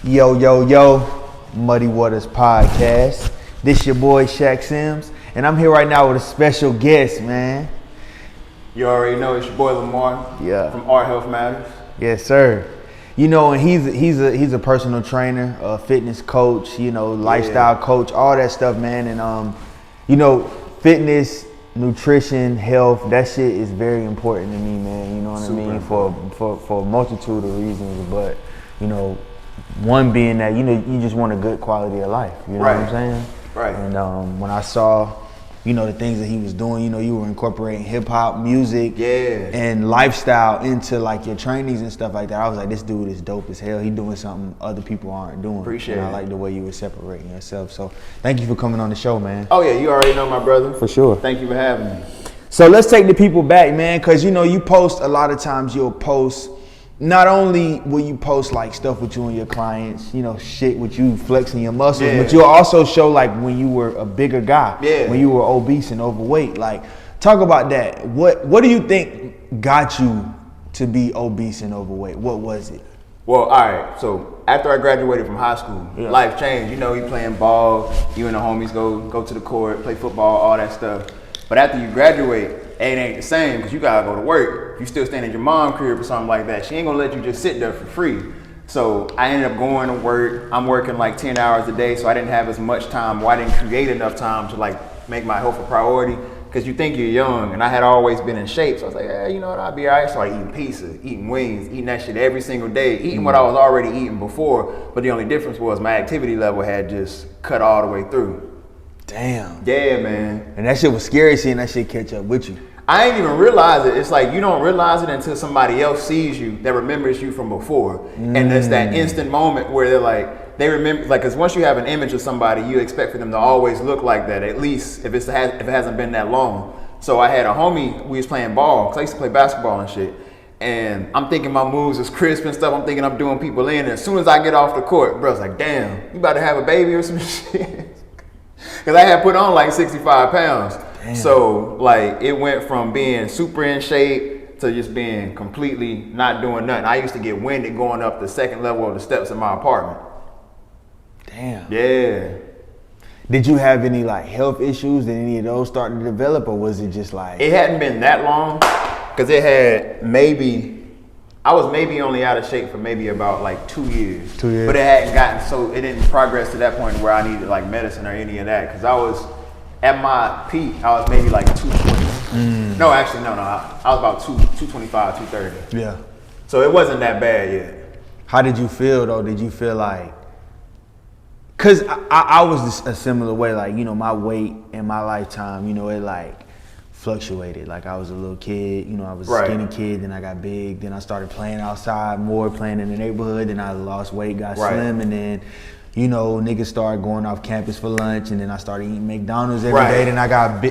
Yo, yo, yo, Muddy Waters Podcast. This your boy Shaq Sims, and I'm here right now with a special guest, man. You already know it's your boy Lamar. Yeah. From Art Health Matters. Yes, sir. You know, and he's a personal trainer, a fitness coach, lifestyle coach, all that stuff, man. And fitness, nutrition, health, that shit is very important to me, man. You know what I mean? For a multitude of reasons, but one being that you just want a good quality of life. You know what I'm saying? Right. And when I saw, the things that he was doing, you were incorporating hip hop music, and lifestyle into like your trainings and stuff like that. I was like, this dude is dope as hell. He doing something other people aren't doing. Appreciate it. I like the way you were separating yourself. So thank you for coming on the show, man. Oh yeah, you already know my brother. For sure. Thank you for having me. So let's take the people back, man, because you post a lot of times. You'll post. Not only will you post like stuff with you and your clients, shit with you flexing your muscles, but you'll also show like when you were a bigger guy, when you were obese and overweight. Like, talk about that. What do you think got you to be obese and overweight? What was it? Well, all right. So after I graduated from high school, life changed. You playing ball, you and the homies go to the court, play football, all that stuff. But after you graduate, it ain't the same because you gotta go to work. If you still staying at your mom's crib or something like that, she ain't gonna let you just sit there for free. So I ended up going to work. I'm working like 10 hours a day, so I didn't have as much time, or I didn't create enough time to like make my health a priority. Because you think you're young, and I had always been in shape, so I was like, hey, you know what, I'll be all right. So I started eating pizza, eating wings, eating that shit every single day, eating what I was already eating before, but the only difference was my activity level had just cut all the way through. Damn. Yeah, man. And that shit was scary seeing that shit catch up with you. I ain't even realize it. It's like you don't realize it until somebody else sees you that remembers you from before. And it's that instant moment where they remember, like, because once you have an image of somebody, you expect for them to always look like that, at least if it hasn't been that long. So I had a homie, we was playing ball, because I used to play basketball and shit. And I'm thinking my moves is crisp and stuff. I'm thinking I'm doing people in. And as soon as I get off the court, bro's like, damn, you about to have a baby or some shit? Because I had put on like 65 pounds. Damn. So like it went from being super in shape to just being completely not doing nothing. I used to get winded going up the second level of the steps in my apartment. Damn. Yeah. Did you have any like health issues? Did any of those start to develop, or was it just like? It hadn't been that long, because I was maybe only out of shape for maybe about like 2 years. 2 years. But it hadn't gotten, so it didn't progress to that point where I needed like medicine or any of that. Because I was, at my peak, I was maybe like 220. No, actually, no. I was about 225, 230. Yeah. So it wasn't that bad yet. How did you feel though? Did you feel like, cause I was a similar way, like, my weight in my lifetime, it like, fluctuated. Like I was a little kid, I was a skinny kid, then I got big, then I started playing outside more, playing in the neighborhood, then I lost weight, got slim, and then niggas started going off campus for lunch, and then I started eating McDonald's every day, then I got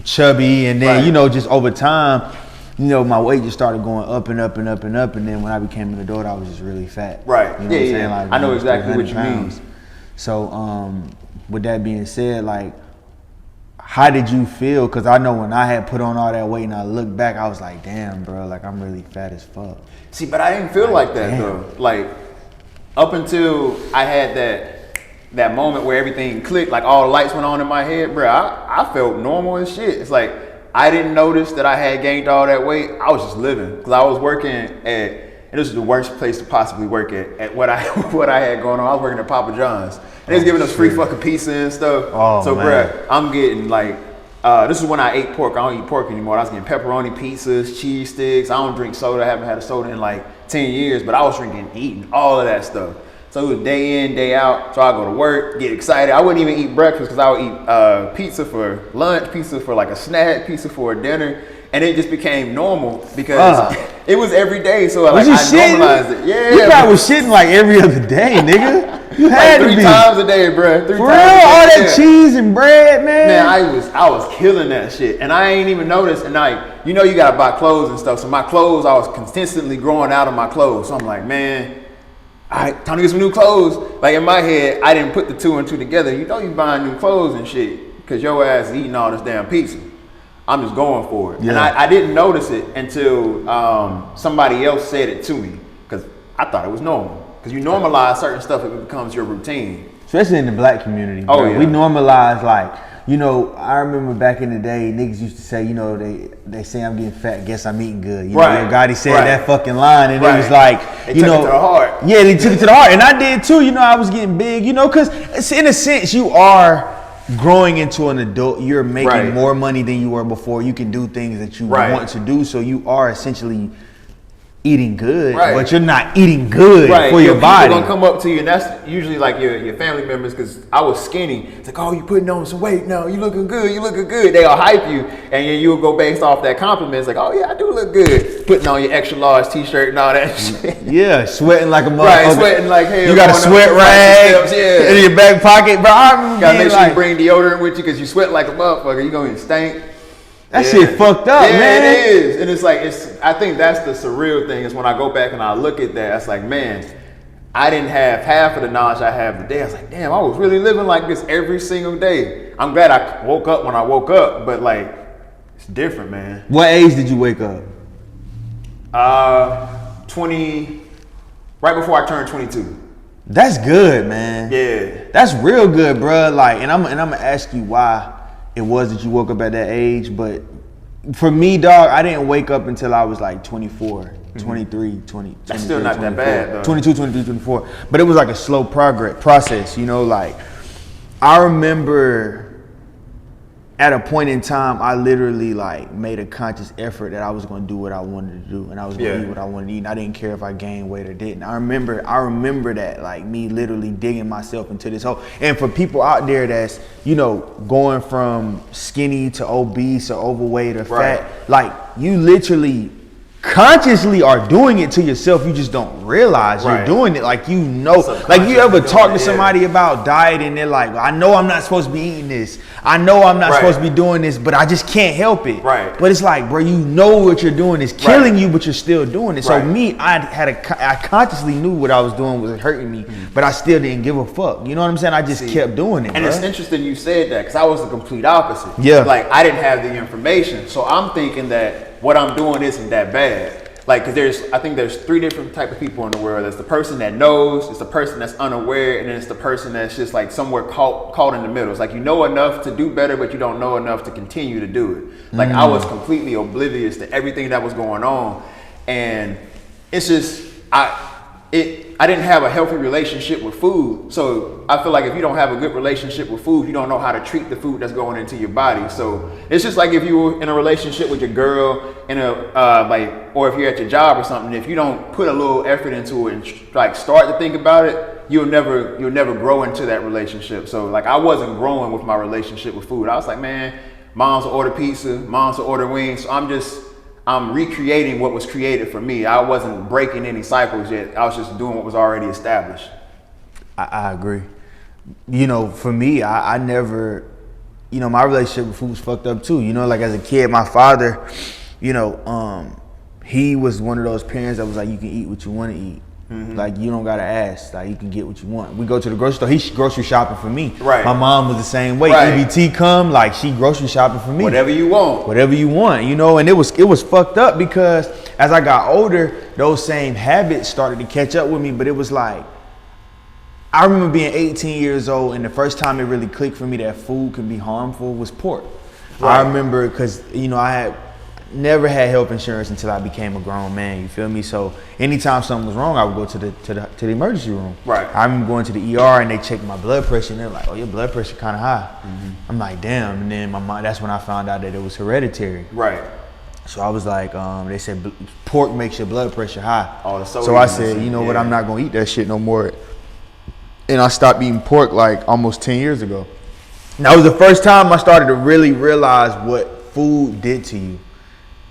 chubby, and then just over time, my weight just started going up and up and up and up, and then when I became an adult, I was just really fat. Right. You know what I'm saying? Like, I know exactly what you mean. So with that being said, like, how did you feel? Because I know when I had put on all that weight and I looked back, I was like, damn, bro, like I'm really fat as fuck. See, but I didn't feel like that, though. Like, up until I had that moment where everything clicked, like all the lights went on in my head, bro, I felt normal as shit. It's like, I didn't notice that I had gained all that weight. I was just living. Because I was working at, and this is the worst place to possibly work at what I had going on. I was working at Papa John's. And they was giving us free fucking pizza and stuff. Oh, so, man. bruh, I'm getting like, this is when I ate pork. I don't eat pork anymore. I was getting pepperoni pizzas, cheese sticks. I don't drink soda. I haven't had a soda in like 10 years, but I was eating all of that stuff. So it was day in, day out. So I go to work, get excited. I wouldn't even eat breakfast because I would eat pizza for lunch, pizza for like a snack, pizza for a dinner. And it just became normal because it was every day. So like, I normalized it. Yeah. You probably was shitting like every other day, nigga. You had like to be. 3 times a day, bro. 3 For times a day. all that cheese and bread, man. Man, I was killing that shit. And I ain't even noticed. And like, you gotta buy clothes and stuff. So my clothes, I was consistently growing out of my clothes. So I'm like, man, all right, time to get some new clothes. Like in my head, I didn't put the 2 and 2 together. You buying new clothes and shit because your ass is eating all this damn pizza. I'm just going for it. Yeah. And I didn't notice it until somebody else said it to me because I thought it was normal. Because you normalize certain stuff, it becomes your routine. Especially in the black community. Oh, bro. yeah. We normalize, like, you know, I remember back in the day, niggas used to say, you know, they say I'm getting fat, guess I'm eating good. You know, Yo Gotti said that fucking line, and it was like, they you know. It to the heart. Yeah, they took it to the heart. And I did too, you know, I was getting big, you know, because in a sense, you are growing into an adult. You're making more money than you were before. You can do things that you want to do, so you are essentially eating good, but you're not eating good for your body. People gonna come up to you, and that's usually like your family members. Because I was skinny, it's like, oh, you putting on some weight now. You looking good. You looking good. They'll hype you, and then you'll go based off that compliment. It's like, oh yeah, I do look good. Putting on your extra large T-shirt and all that shit. Yeah, sweating like a motherfucker. Right, sweating like hell. You got a sweat rag in your back pocket, bro. Gotta make sure you bring deodorant with you because you sweat like a motherfucker. You gonna stink. That shit fucked up, man. Yeah, it is. And it's like, I think that's the surreal thing is when I go back and I look at that, it's like, man, I didn't have half of the knowledge I have today. I was like, damn, I was really living like this every single day. I'm glad I woke up when I woke up, but like, it's different, man. What age did you wake up? 20, right before I turned 22. That's good, man. Yeah. That's real good, bro. Like, and I'm gonna ask you why it was that you woke up at that age, but for me, dog, I didn't wake up until I was like 24, 23, 20. That's still not 24, that bad, though. 22, 23, 24. But it was like a slow process, you know, like I remember at a point in time, I literally like made a conscious effort that I was going to do what I wanted to do, and I was going to eat what I wanted to eat. And I didn't care if I gained weight or didn't. I remember that, like me literally digging myself into this hole. And for people out there that's, you know, going from skinny to obese or overweight or fat, like you literally consciously are doing it to yourself. You just don't realize you're doing it. Like, you know, like you ever talk to somebody about diet and they're like, I know I'm not supposed to be eating this. I know I'm not supposed to be doing this, but I just can't help it. But it's like, bro, you know what you're doing is killing you, but you're still doing it. So me, I consciously knew what I was doing was hurting me, but I still didn't give a fuck. You know what I'm saying? I just kept doing it. And it's interesting you said that because I was the complete opposite. Yeah. Like, I didn't have the information. So I'm thinking that what I'm doing isn't that bad. Like, because I think there's three different type of people in the world. There's the person that knows, it's the person that's unaware, and then it's the person that's just like somewhere caught in the middle. It's like you know enough to do better, but you don't know enough to continue to do it. Like I was completely oblivious to everything that was going on, and it's just I didn't have a healthy relationship with food. So I feel like if you don't have a good relationship with food, you don't know how to treat the food that's going into your body. So it's just like if you were in a relationship with your girl in a or if you're at your job or something, if you don't put a little effort into it and like start to think about it, you'll never grow into that relationship. So like I wasn't growing with my relationship with food. I was like, man, moms will order pizza, moms will order wings. So I'm recreating what was created for me. I wasn't breaking any cycles yet. I was just doing what was already established. I agree. You know, for me, I never, you know, my relationship with food was fucked up too. You know, like as a kid, my father, you know, he was one of those parents that was like, you can eat what you want to eat. Like, you don't gotta ask. Like, you can get what you want. We go to the grocery store. He's grocery shopping for me. My mom was the same way. EBT come, like she grocery shopping for me. Whatever you want, you know. And it was fucked up because as I got older, those same habits started to catch up with me. But it was like, I remember being 18 years old, and the first time it really clicked for me that food can be harmful was pork. I remember because, you know, I had never had health insurance until I became a grown man. You feel me? So anytime something was wrong, I would go to the emergency room. I remember going to the ER and they checked my blood pressure and they're like, "Oh, your blood pressure kind of high." I'm like, "Damn!" And then my mom. That's when I found out that it was hereditary. So I was like, they said pork makes your blood pressure high. So I said, you know what? I'm not gonna eat that shit no more. And I stopped eating pork like almost 10 years ago. And that was the first time I started to really realize what food did to you.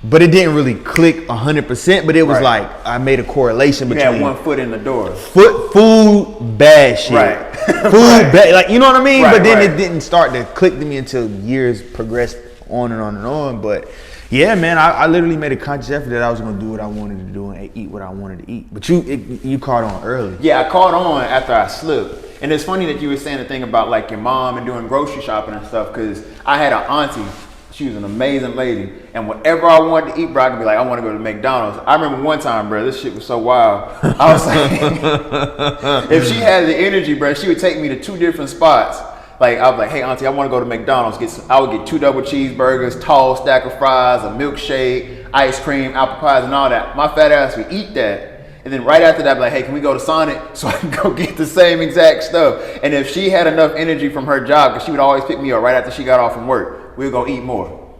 But it didn't really click 100%, but it was like I made a correlation between. You had one foot in the door. Food, bad shit. Food, bad, like, you know what I mean? But then it didn't start to click to me until years progressed on and on and on. But yeah, man, I literally made a conscious effort that I was gonna do what I wanted to do and eat what I wanted to eat. But you caught on early. Yeah, I caught on after I slipped. And it's funny that you were saying the thing about like your mom and doing grocery shopping and stuff, because I had an auntie. She was an amazing lady. And whatever I wanted to eat, bro, I could be like, I want to go to McDonald's. I remember one time, bro, this shit was so wild. I was like, if she had the energy, bro, she would take me to 2 different spots. Like, I was like, hey, auntie, I want to go to McDonald's. I would get 2 double cheeseburgers, tall stack of fries, a milkshake, ice cream, apple pies, and all that. My fat ass would eat that. And then right after that, I'd be like, hey, can we go to Sonic so I can go get the same exact stuff? And if she had enough energy from her job, because she would always pick me up right after she got off from work, we would go eat more.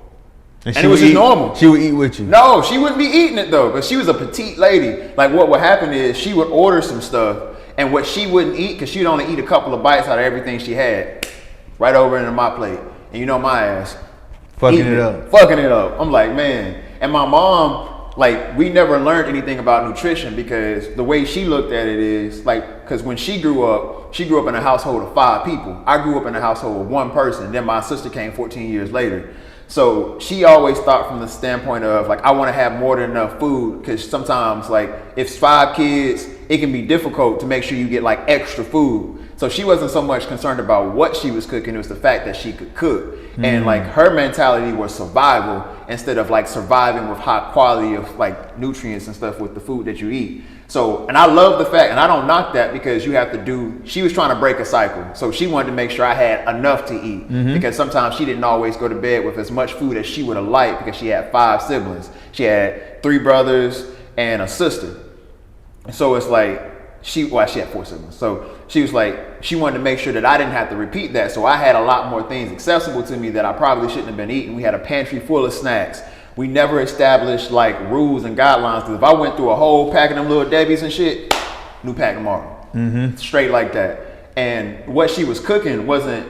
And it was just normal. She would eat with you? No, she wouldn't be eating it though, because she was a petite lady. Like what would happen is she would order some stuff, and what she wouldn't eat, because she'd only eat a couple of bites out of everything she had, right over into my plate. And you know my ass. Fucking it up. Fucking it up. I'm like, man. And my mom, like, we never learned anything about nutrition, because the way she looked at it is like, because when she grew up in a household of 5 people. I grew up in a household of 1 person. Then my sister came 14 years later. So she always thought from the standpoint of like, I want to have more than enough food, because sometimes like if it's 5 kids, it can be difficult to make sure you get like extra food. So she wasn't so much concerned about what she was cooking. It was the fact that she could cook. And like her mentality was survival instead of like surviving with high quality of like nutrients and stuff with the food that you eat. So, and I love the fact, and I don't knock that, because you have to do, she was trying to break a cycle. So she wanted to make sure I had enough to eat, because sometimes she didn't always go to bed with as much food as she would have liked, because she had 5 siblings. She had 3 brothers and a sister. So it's like, she had 4 siblings. So she was like, she wanted to make sure that I didn't have to repeat that. So I had a lot more things accessible to me that I probably shouldn't have been eating. We had a pantry full of snacks. We never established like rules and guidelines, because if I went through a whole pack of them little Debbie's and shit, new pack tomorrow. Straight like that. And what she was cooking wasn't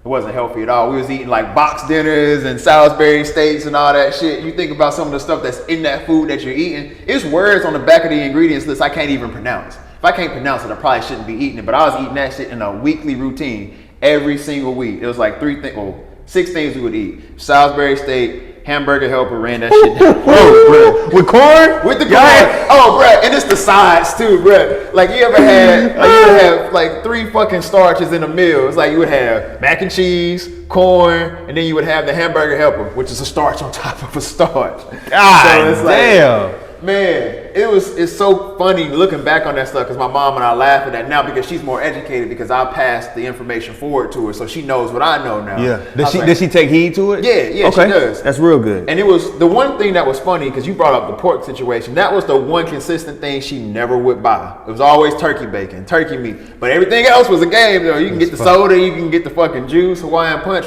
healthy at all. We was eating like box dinners and Salisbury steaks and all that shit. You think about some of the stuff that's in that food that you're eating, it's words on the back of the ingredients list I can't even pronounce. If I can't pronounce it, I probably shouldn't be eating it. But I was eating that shit in a weekly routine every single week. It was like 6 things we would eat. Salisbury steak, hamburger helper, ran that shit down. Bro. With corn? With the corn. Oh, bro. And it's the sides too, bro. Like you ever have like 3 fucking starches in a meal. It's like you would have mac and cheese, corn, and then you would have the hamburger helper, which is a starch on top of a starch. God so damn. Man, it's so funny looking back on that stuff, because my mom and I laugh at that now, because she's more educated, because I passed the information forward to her, so she knows what I know now. Yeah. Does she take heed to it? Yeah, okay. She does. That's real good. And it was the one thing that was funny, because you brought up the pork situation. That was the one consistent thing she never would buy. It was always turkey bacon, turkey meat. But everything else was a game, though. You can get the soda, you can get the fucking juice, Hawaiian punch.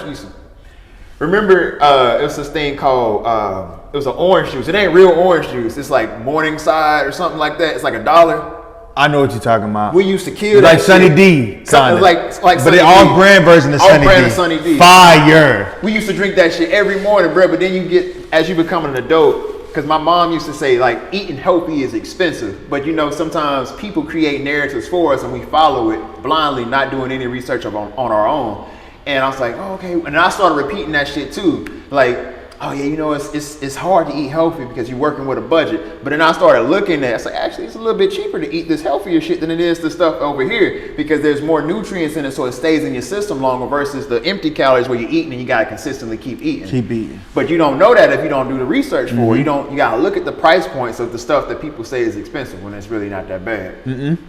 Remember, it was this thing called, it was an orange juice. It ain't real orange juice. It's like Morningside or something like that. It's like $1. I know what you're talking about. We used to kill like that Sunny shit. D. Something like but the all-brand version of Sunny D. All-brand of Sunny D. Fire. We used to drink that shit every morning, bro. But then you get, as you become an adult, because my mom used to say, like, eating healthy is expensive. But, you know, sometimes people create narratives for us and we follow it blindly, not doing any research on our own. And I was like, oh, okay. And I started repeating that shit too. Like, oh yeah, you know, it's hard to eat healthy because you're working with a budget. But then I started looking at it. It's like, actually, it's a little bit cheaper to eat this healthier shit than it is the stuff over here, because there's more nutrients in it, so it stays in your system longer, versus the empty calories where you're eating and you gotta consistently keep eating. Keep eating. But you don't know that if you don't do the research for it. You gotta look at the price points of the stuff that people say is expensive when it's really not that bad.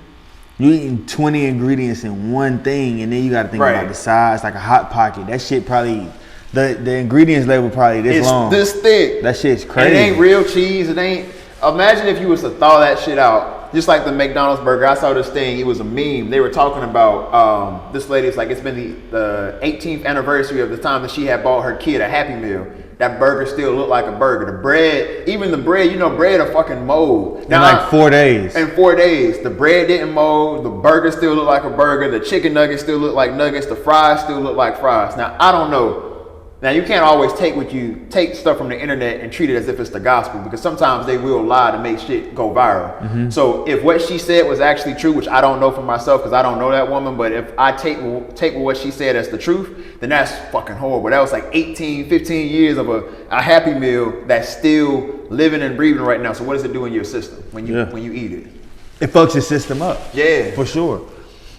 You eating 20 ingredients in one thing, and then you got to think about the size, like a Hot Pocket. That shit probably, the ingredients label probably this long. It's this thick. That shit's crazy. And it ain't real cheese. It ain't. Imagine if you was to thaw that shit out, just like the McDonald's burger. I saw this thing. It was a meme. They were talking about this lady. It's like it's been the 18th anniversary of the time that she had bought her kid a Happy Meal. That burger still looked like a burger. The bread, even the bread, you know, bread a fucking mold. Now, in like 4 days. In 4 days. The bread didn't mold. The burger still looked like a burger. The chicken nuggets still look like nuggets. The fries still look like fries. Now, I don't know. Now, you can't always take stuff from the internet and treat it as if it's the gospel, because sometimes they will lie to make shit go viral. So if what she said was actually true, which I don't know for myself because I don't know that woman, but if I take what she said as the truth, then that's fucking horrible. That was like 18, 15 years of a Happy Meal that's still living and breathing right now. So what does it do in your system when you eat it? It fucks your system up. Yeah. For sure.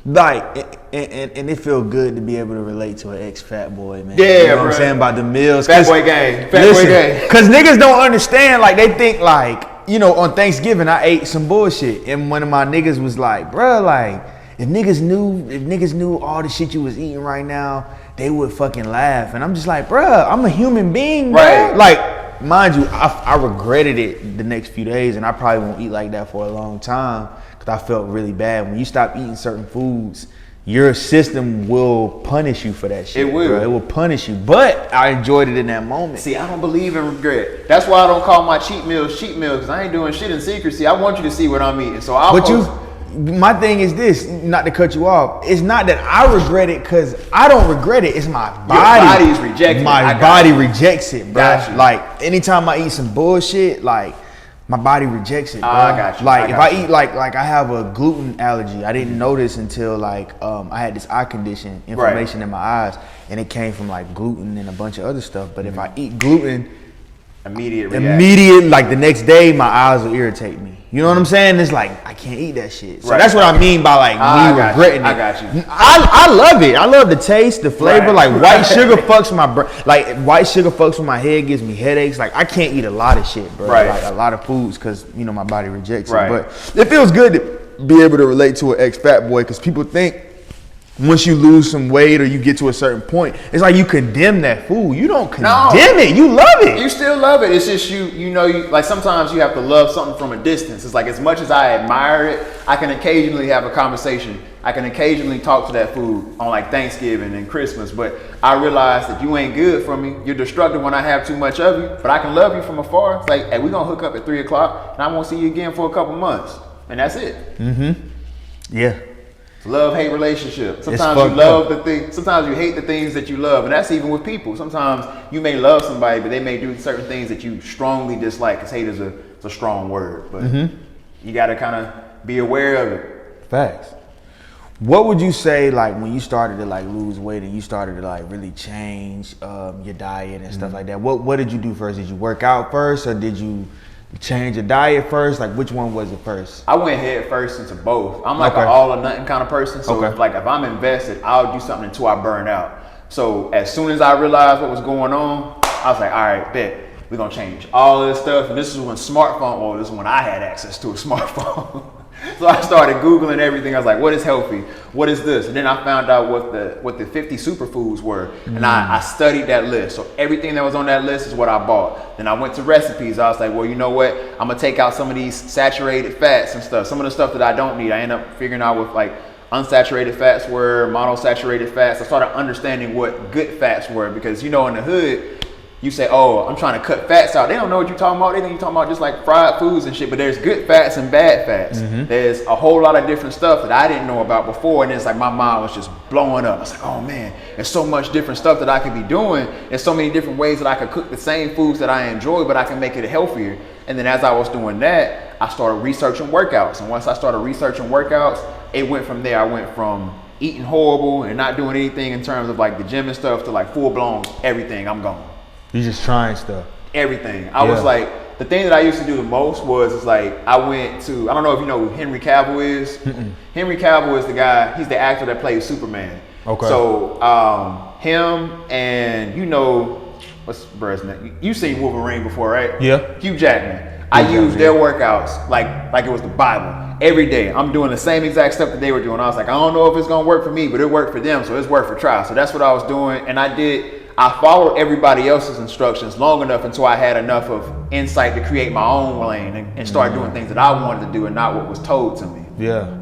Like, and it feel good to be able to relate to an ex-fat boy, man. Yeah, you know bro. what I'm saying about the meals. Fat boy gang. Fat boy gang. Because niggas don't understand. Like, they think, like, you know, on Thanksgiving, I ate some bullshit. And one of my niggas was like, bruh, like, if niggas knew all the shit you was eating right now, they would fucking laugh. And I'm just like, bruh, I'm a human being, bro. Right. Like, mind you, I regretted it the next few days, and I probably won't eat like that for a long time because I felt really bad. When you stop eating certain foods, your system will punish you for that shit. It will. Bro. It will punish you. But I enjoyed it in that moment. See, I don't believe in regret. That's why I don't call my cheat meals, because I ain't doing shit in secrecy. I want you to see what I'm eating. So my thing is this, not to cut you off. It's not that I regret it because I don't regret it. It's my body. Your body's rejecting my it. body rejects it, bro. Got you. Like, anytime I eat some bullshit, like, my body rejects it, bro. I got you. Like, if I eat, like I have a gluten allergy. I didn't know this until, like, I had this eye condition, inflammation in my eyes, and it came from, like, gluten and a bunch of other stuff. But if I eat gluten, immediate, like the next day, my eyes will irritate me. You know what I'm saying? It's like, I can't eat that shit. So that's what I mean by, like, me regretting it. I got you. I love it. I love the taste, the flavor. Right. Like, white sugar fucks with my white sugar fucks with my head, gives me headaches. Like, I can't eat a lot of shit, bro. Right. Like, a lot of foods because, you know, my body rejects Right. it. But it feels good to be able to relate to an ex-fat boy because people think once you lose some weight or you get to a certain point, it's like you condemn that food. You don't condemn it. You love it. You still love it. It's just you know, like sometimes you have to love something from a distance. It's like as much as I admire it, I can occasionally have a conversation. I can occasionally talk to that food on like Thanksgiving and Christmas, but I realize that you ain't good for me. You're destructive when I have too much of you, but I can love you from afar. It's like, hey, we're going to hook up at 3 o'clock and I won't see you again for a couple months. And that's it. Mm-hmm. Yeah. Love-hate relationship. Sometimes you love the thing. Sometimes you hate the things that you love, and that's even with people. Sometimes you may love somebody, but they may do certain things that you strongly dislike. Because hate is a strong word, but you got to kind of be aware of it. Facts. What would you say, like, when you started to like lose weight and you started to like really change your diet and stuff like that? What did you do first? Did you work out first, or did you change your diet first? Like, which one was it first? I went head first into both. I'm like an all or nothing kind of person. So if I'm invested, I'll do something until I burn out. So as soon as I realized what was going on, I was like, all right, bet. We're going to change all of this stuff. And this is when this is when I had access to a smartphone. So I started Googling everything. I was like, what is healthy? What is this? And then I found out what the 50 superfoods were. And I studied that list. So everything that was on that list is what I bought. Then I went to recipes. I was like, well, you know what? I'm going to take out some of these saturated fats and stuff. Some of the stuff that I don't need. I end up figuring out what like unsaturated fats were, monosaturated fats. I started understanding what good fats were because, you know, in the hood, you say, oh, I'm trying to cut fats out. They don't know what you're talking about. They think you're talking about just like fried foods and shit, but there's good fats and bad fats. There's a whole lot of different stuff that I didn't know about before. And it's like my mind was just blowing up. I was like, oh man, there's so much different stuff that I could be doing. There's so many different ways that I could cook the same foods that I enjoy, but I can make it healthier. And then as I was doing that, I started researching workouts. And once I started researching workouts, it went from there. I went from eating horrible and not doing anything in terms of like the gym and stuff to like full blown everything. I'm gone. You just trying stuff. Everything. I was like, the thing that I used to do the most was like, I went to, I don't know if you know who Henry Cavill is. Henry Cavill is the guy, he's the actor that plays Superman. Okay. So him and you know, what's Bruh's name? You've seen Wolverine before, right? Yeah. Hugh Jackman. I used their workouts like it was the Bible. Every day, I'm doing the same exact stuff that they were doing. I was like, I don't know if it's gonna work for me, but it worked for them, so it's worth a try. So that's what I was doing, and I followed everybody else's instructions long enough until I had enough of insight to create my own lane and start doing things that I wanted to do and not what was told to me. Yeah.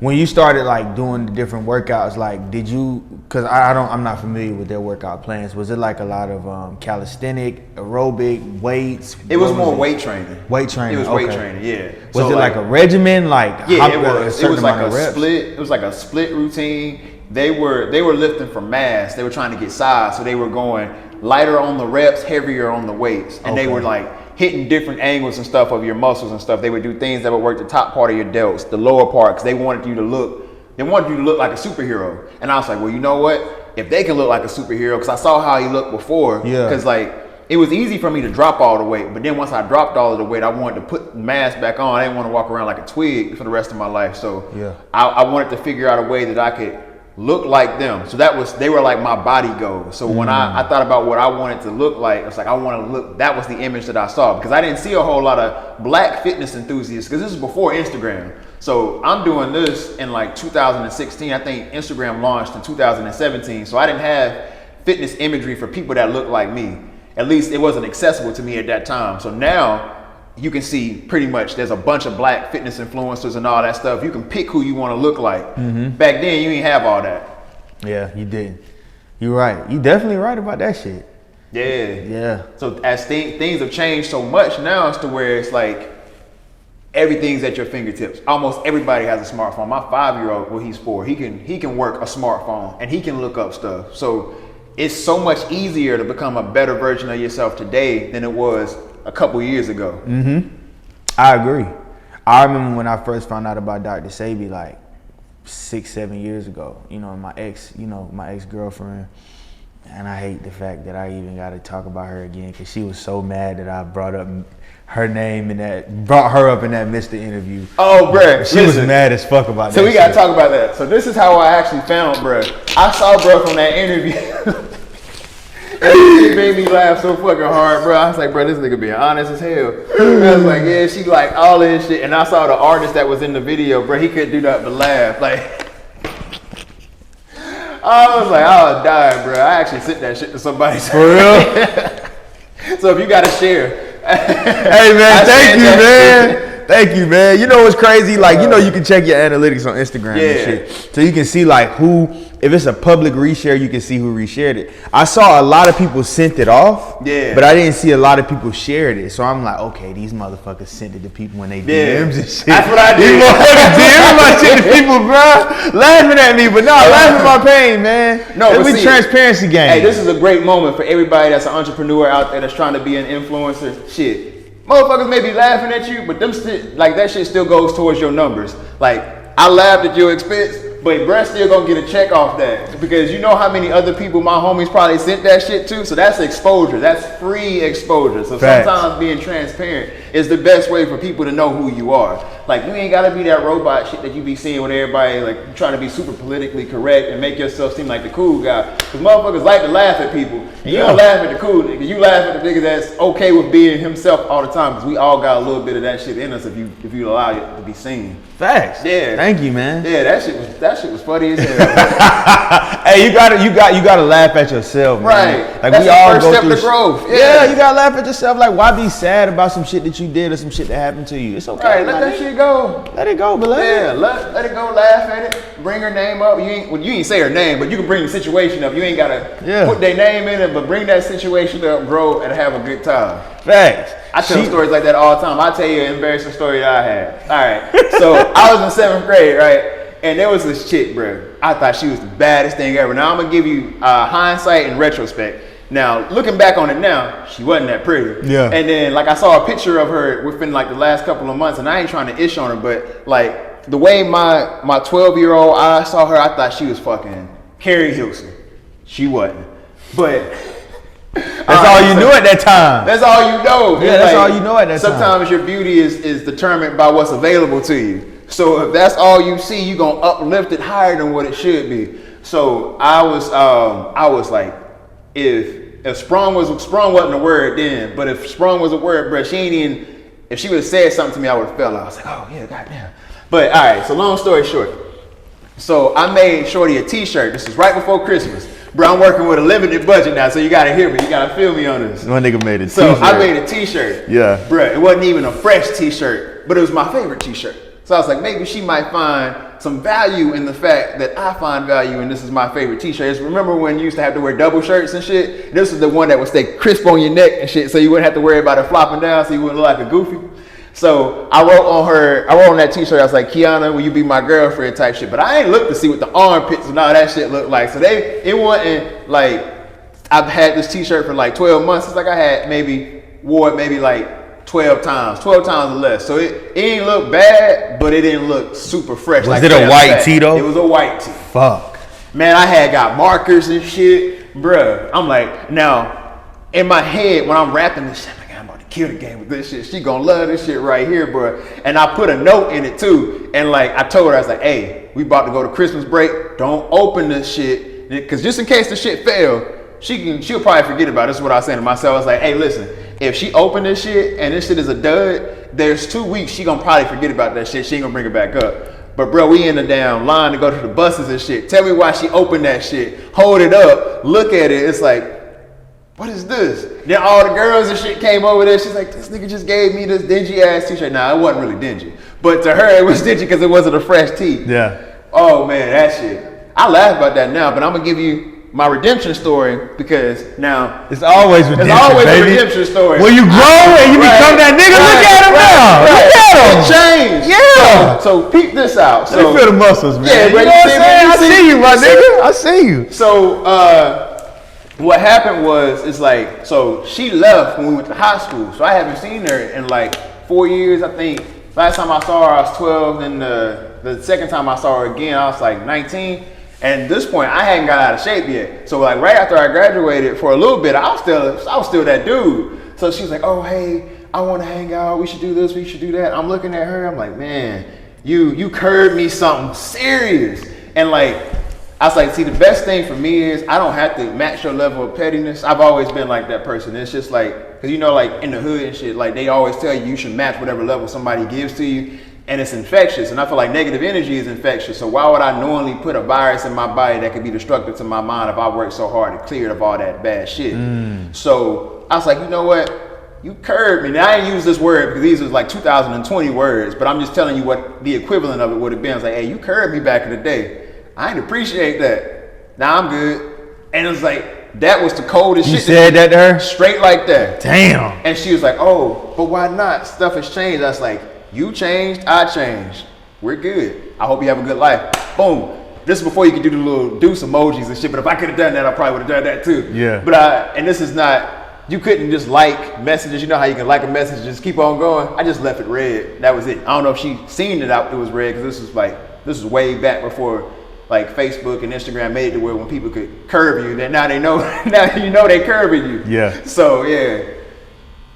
When you started like doing the different workouts, like did you, cause I'm not familiar with their workout plans. Was it like a lot of calisthenic, aerobic, weights? It was more weight training. Weight training. It was weight training, yeah. Was it like a regimen? Like yeah, it was. It was like a split. It was like a split routine. They were lifting for mass. They were trying to get size, so they were going lighter on the reps, heavier on the weights, and they were like hitting different angles and stuff of your muscles and stuff. They would do things that would work the top part of your delts, the lower part, because they wanted you to look like a superhero. And I was like, well, you know what? If they can look like a superhero, because I saw how he looked before, because like it was easy for me to drop all the weight, but then once I dropped all of the weight, I wanted to put mass back on. I didn't want to walk around like a twig for the rest of my life. So I wanted to figure out a way that I could look like them. So they were like my body goals. So when I thought about what I wanted to look like, it's like I want to look. That was the image that I saw, because I didn't see a whole lot of black fitness enthusiasts, because this is before Instagram. So I'm doing this in like 2016. I think Instagram launched in 2017. So I didn't have fitness imagery for people that look like me. At least it wasn't accessible to me at that time. So now you can see pretty much there's a bunch of black fitness influencers and all that stuff. You can pick who you want to look like. Back then, you didn't have all that. Yeah, you didn't. You're right. You definitely right about that shit. Yeah. So as things have changed so much now, it's to where it's like everything's at your fingertips. Almost everybody has a smartphone. My 5-year-old, well, he's 4. He can work a smartphone and he can look up stuff. So it's so much easier to become a better version of yourself today than it was a couple years ago. I agree. I remember when I first found out about Dr. Sebi, like 6-7 years ago. You know, my ex-girlfriend, and I hate the fact that I even got to talk about her again, because she was so mad that I brought up her name and brought her up in that Mr. interview. Oh, bruh. She was mad as fuck about that. So we gotta talk about that. So this is how I actually found bruh. I saw bruh from that interview. And it made me laugh so fucking hard, bro. I was like, bro, this nigga being honest as hell. I was like, yeah, she like all this shit. And I saw the artist that was in the video, bro. He couldn't do nothing but laugh. Like, I was like, I was dying, bro. I actually sent that shit to somebody. For real? So if you gotta share. Hey man, thank you, man. Thank you, man. You know what's crazy? Like, you know, you can check your analytics on Instagram and shit. So you can see like who, if it's a public reshare, you can see who reshared it. I saw a lot of people sent it off, but I didn't see a lot of people shared it. So I'm like, okay, these motherfuckers sent it to people when they DMs and shit. That's what I did. These motherfuckers DM my shit to people, bro. Laughing at me, but no, laughing at my pain, man. No, it's a transparency game. Hey, this is a great moment for everybody that's an entrepreneur out there that's trying to be an influencer. Shit. Motherfuckers may be laughing at you, but them like that shit still goes towards your numbers. Like, I laughed at your expense, but bruh still gonna get a check off that, because you know how many other people my homies probably sent that shit to. So that's exposure. That's free exposure. So sometimes being transparent is the best way for people to know who you are. Like, you ain't gotta be that robot shit that you be seeing with everybody, like trying to be super politically correct and make yourself seem like the cool guy. Because motherfuckers like to laugh at people. And you don't laugh at the cool nigga. You laugh at the nigga that's okay with being himself all the time. Because we all got a little bit of that shit in us if you allow it to be seen. Facts. Yeah. Thank you, man. Yeah, that shit was funny as hell. Hey, you gotta laugh at yourself, man. Right. Like, that's we all the first go step through to growth. Yeah, you gotta laugh at yourself. Like, why be sad about some shit that you did or some shit that happened to you? It's okay. Right, let that shit go. Let it go, beloved. Yeah, let it go. Laugh at it. Bring her name up. You ain't say her name, but you can bring the situation up. You ain't gotta put their name in it, but bring that situation up, grow, and have a good time. Facts. I tell stories like that all the time. I'll tell you an embarrassing story that I had. All right. So I was in 7th grade, right? And there was this chick, bro. I thought she was the baddest thing ever. Now I'm gonna give you hindsight and retrospect. Now, looking back on it now, she wasn't that pretty. Yeah. And then, like, I saw a picture of her within like the last couple of months, and I ain't trying to ish on her, but like the way my 12-year-old I saw her, I thought she was fucking Carrie Hilson. She wasn't. But that's all you knew at that time. That's all you know. Yeah, that's all you know at that time. Sometimes your beauty is determined by what's available to you. So if that's all you see, you're gonna uplift it higher than what it should be. So I was like, if sprung wasn't a word then, but if sprung was a word, bro, if she would have said something to me, I would have fell out. I was like, oh yeah, goddamn. But all right, so long story short. So I made Shorty a t-shirt. This is right before Christmas. Bro, I'm working with a limited budget now, so you gotta hear me. You gotta feel me on this. One nigga made a t-shirt. So I made a t-shirt. Yeah. Bro, it wasn't even a fresh t-shirt, but it was my favorite t-shirt. So I was like, maybe she might find some value in the fact that I find value and this is my favorite t-shirt. Remember when you used to have to wear double shirts and shit? This was the one that would stay crisp on your neck and shit, so you wouldn't have to worry about it flopping down, so you wouldn't look like a goofy. So I wrote on that t-shirt, I was like, Kiana, will you be my girlfriend type shit? But I ain't looked to see what the armpits and all that shit looked like. So it wasn't like, I've had this t-shirt for like 12 months. It's like I had wore it maybe like 12 times or less. So it didn't look bad, but it didn't look super fresh. Was it a white tee though? It was a white tee. Fuck. Man, I got markers and shit. Bruh, I'm like, now, in my head, when I'm rapping this shit, I'm kill the game with this shit. She gonna love this shit right here, bro. And I put a note in it too. And like I told her, I was like, hey, we about to go to Christmas break. Don't open this shit, because just in case the shit fail, she'll probably forget about it. This is what I was saying to myself. I was like, hey, listen, if she open this shit and this shit is a dud, there's 2 weeks she gonna probably forget about that shit. She ain't gonna bring it back up. But bro, we in the damn line to go to the buses and shit. Tell me why she opened that shit. Hold it up, look at it. It's like, what is this? Then all the girls and shit came over there. She's like, this nigga just gave me this dingy ass t-shirt. Nah, it wasn't really dingy. But to her, it was dingy because it wasn't a fresh tee. Yeah. Oh man, that shit. I laugh about that now, but I'm gonna give you my redemption story, because now it's always redemption, a baby. redemption story. When you grow and you become that nigga, look at him now. Look at him. It changed. Yeah. So peep this out. So feel the muscles, man. Yeah, bro. You know what I'm saying? I see you, my nigga. I see you. So what happened was, it's like, so she left when we went to high school. So I haven't seen her in like 4 years, I think. Last time I saw her, I was 12. Then the second time I saw her again, I was like 19. And at this point, I hadn't got out of shape yet. So like right after I graduated, for a little bit, I was still that dude. So she's like, oh hey, I want to hang out. We should do this. We should do that. I'm looking at her. I'm like, man, you curved me something serious. And like, I was like, see, the best thing for me is I don't have to match your level of pettiness. I've always been like that person. It's just like, cause you know, like in the hood and shit, like they always tell you should match whatever level somebody gives to you. And it's infectious, and I feel like negative energy is infectious. So why would I knowingly put a virus in my body that could be destructive to my mind if I worked so hard to clear it of all that bad shit? So I was like, you know what? You curved me. Now I didn't use this word because these was like 2020 words, but I'm just telling you what the equivalent of it would have been. I was like, hey, you curved me back in the day. I didn't appreciate that. Now I'm good. And it was like, that was the coldest shit. You said that to her? Straight like that. Damn. And she was like, oh, but why not? Stuff has changed. I was like, you changed, I changed. We're good. I hope you have a good life. Boom. This is before you could do the little deuce emojis and shit, but if I could have done that, I probably would have done that too. Yeah. But and this is not, you couldn't just like messages. You know how you can like a message and just keep on going? I just left it red. That was it. I don't know if she seen it out, it was red, because this was way back before like Facebook and Instagram made it to where when people could curve you, then now they know, now you know they curving you. Yeah. So yeah.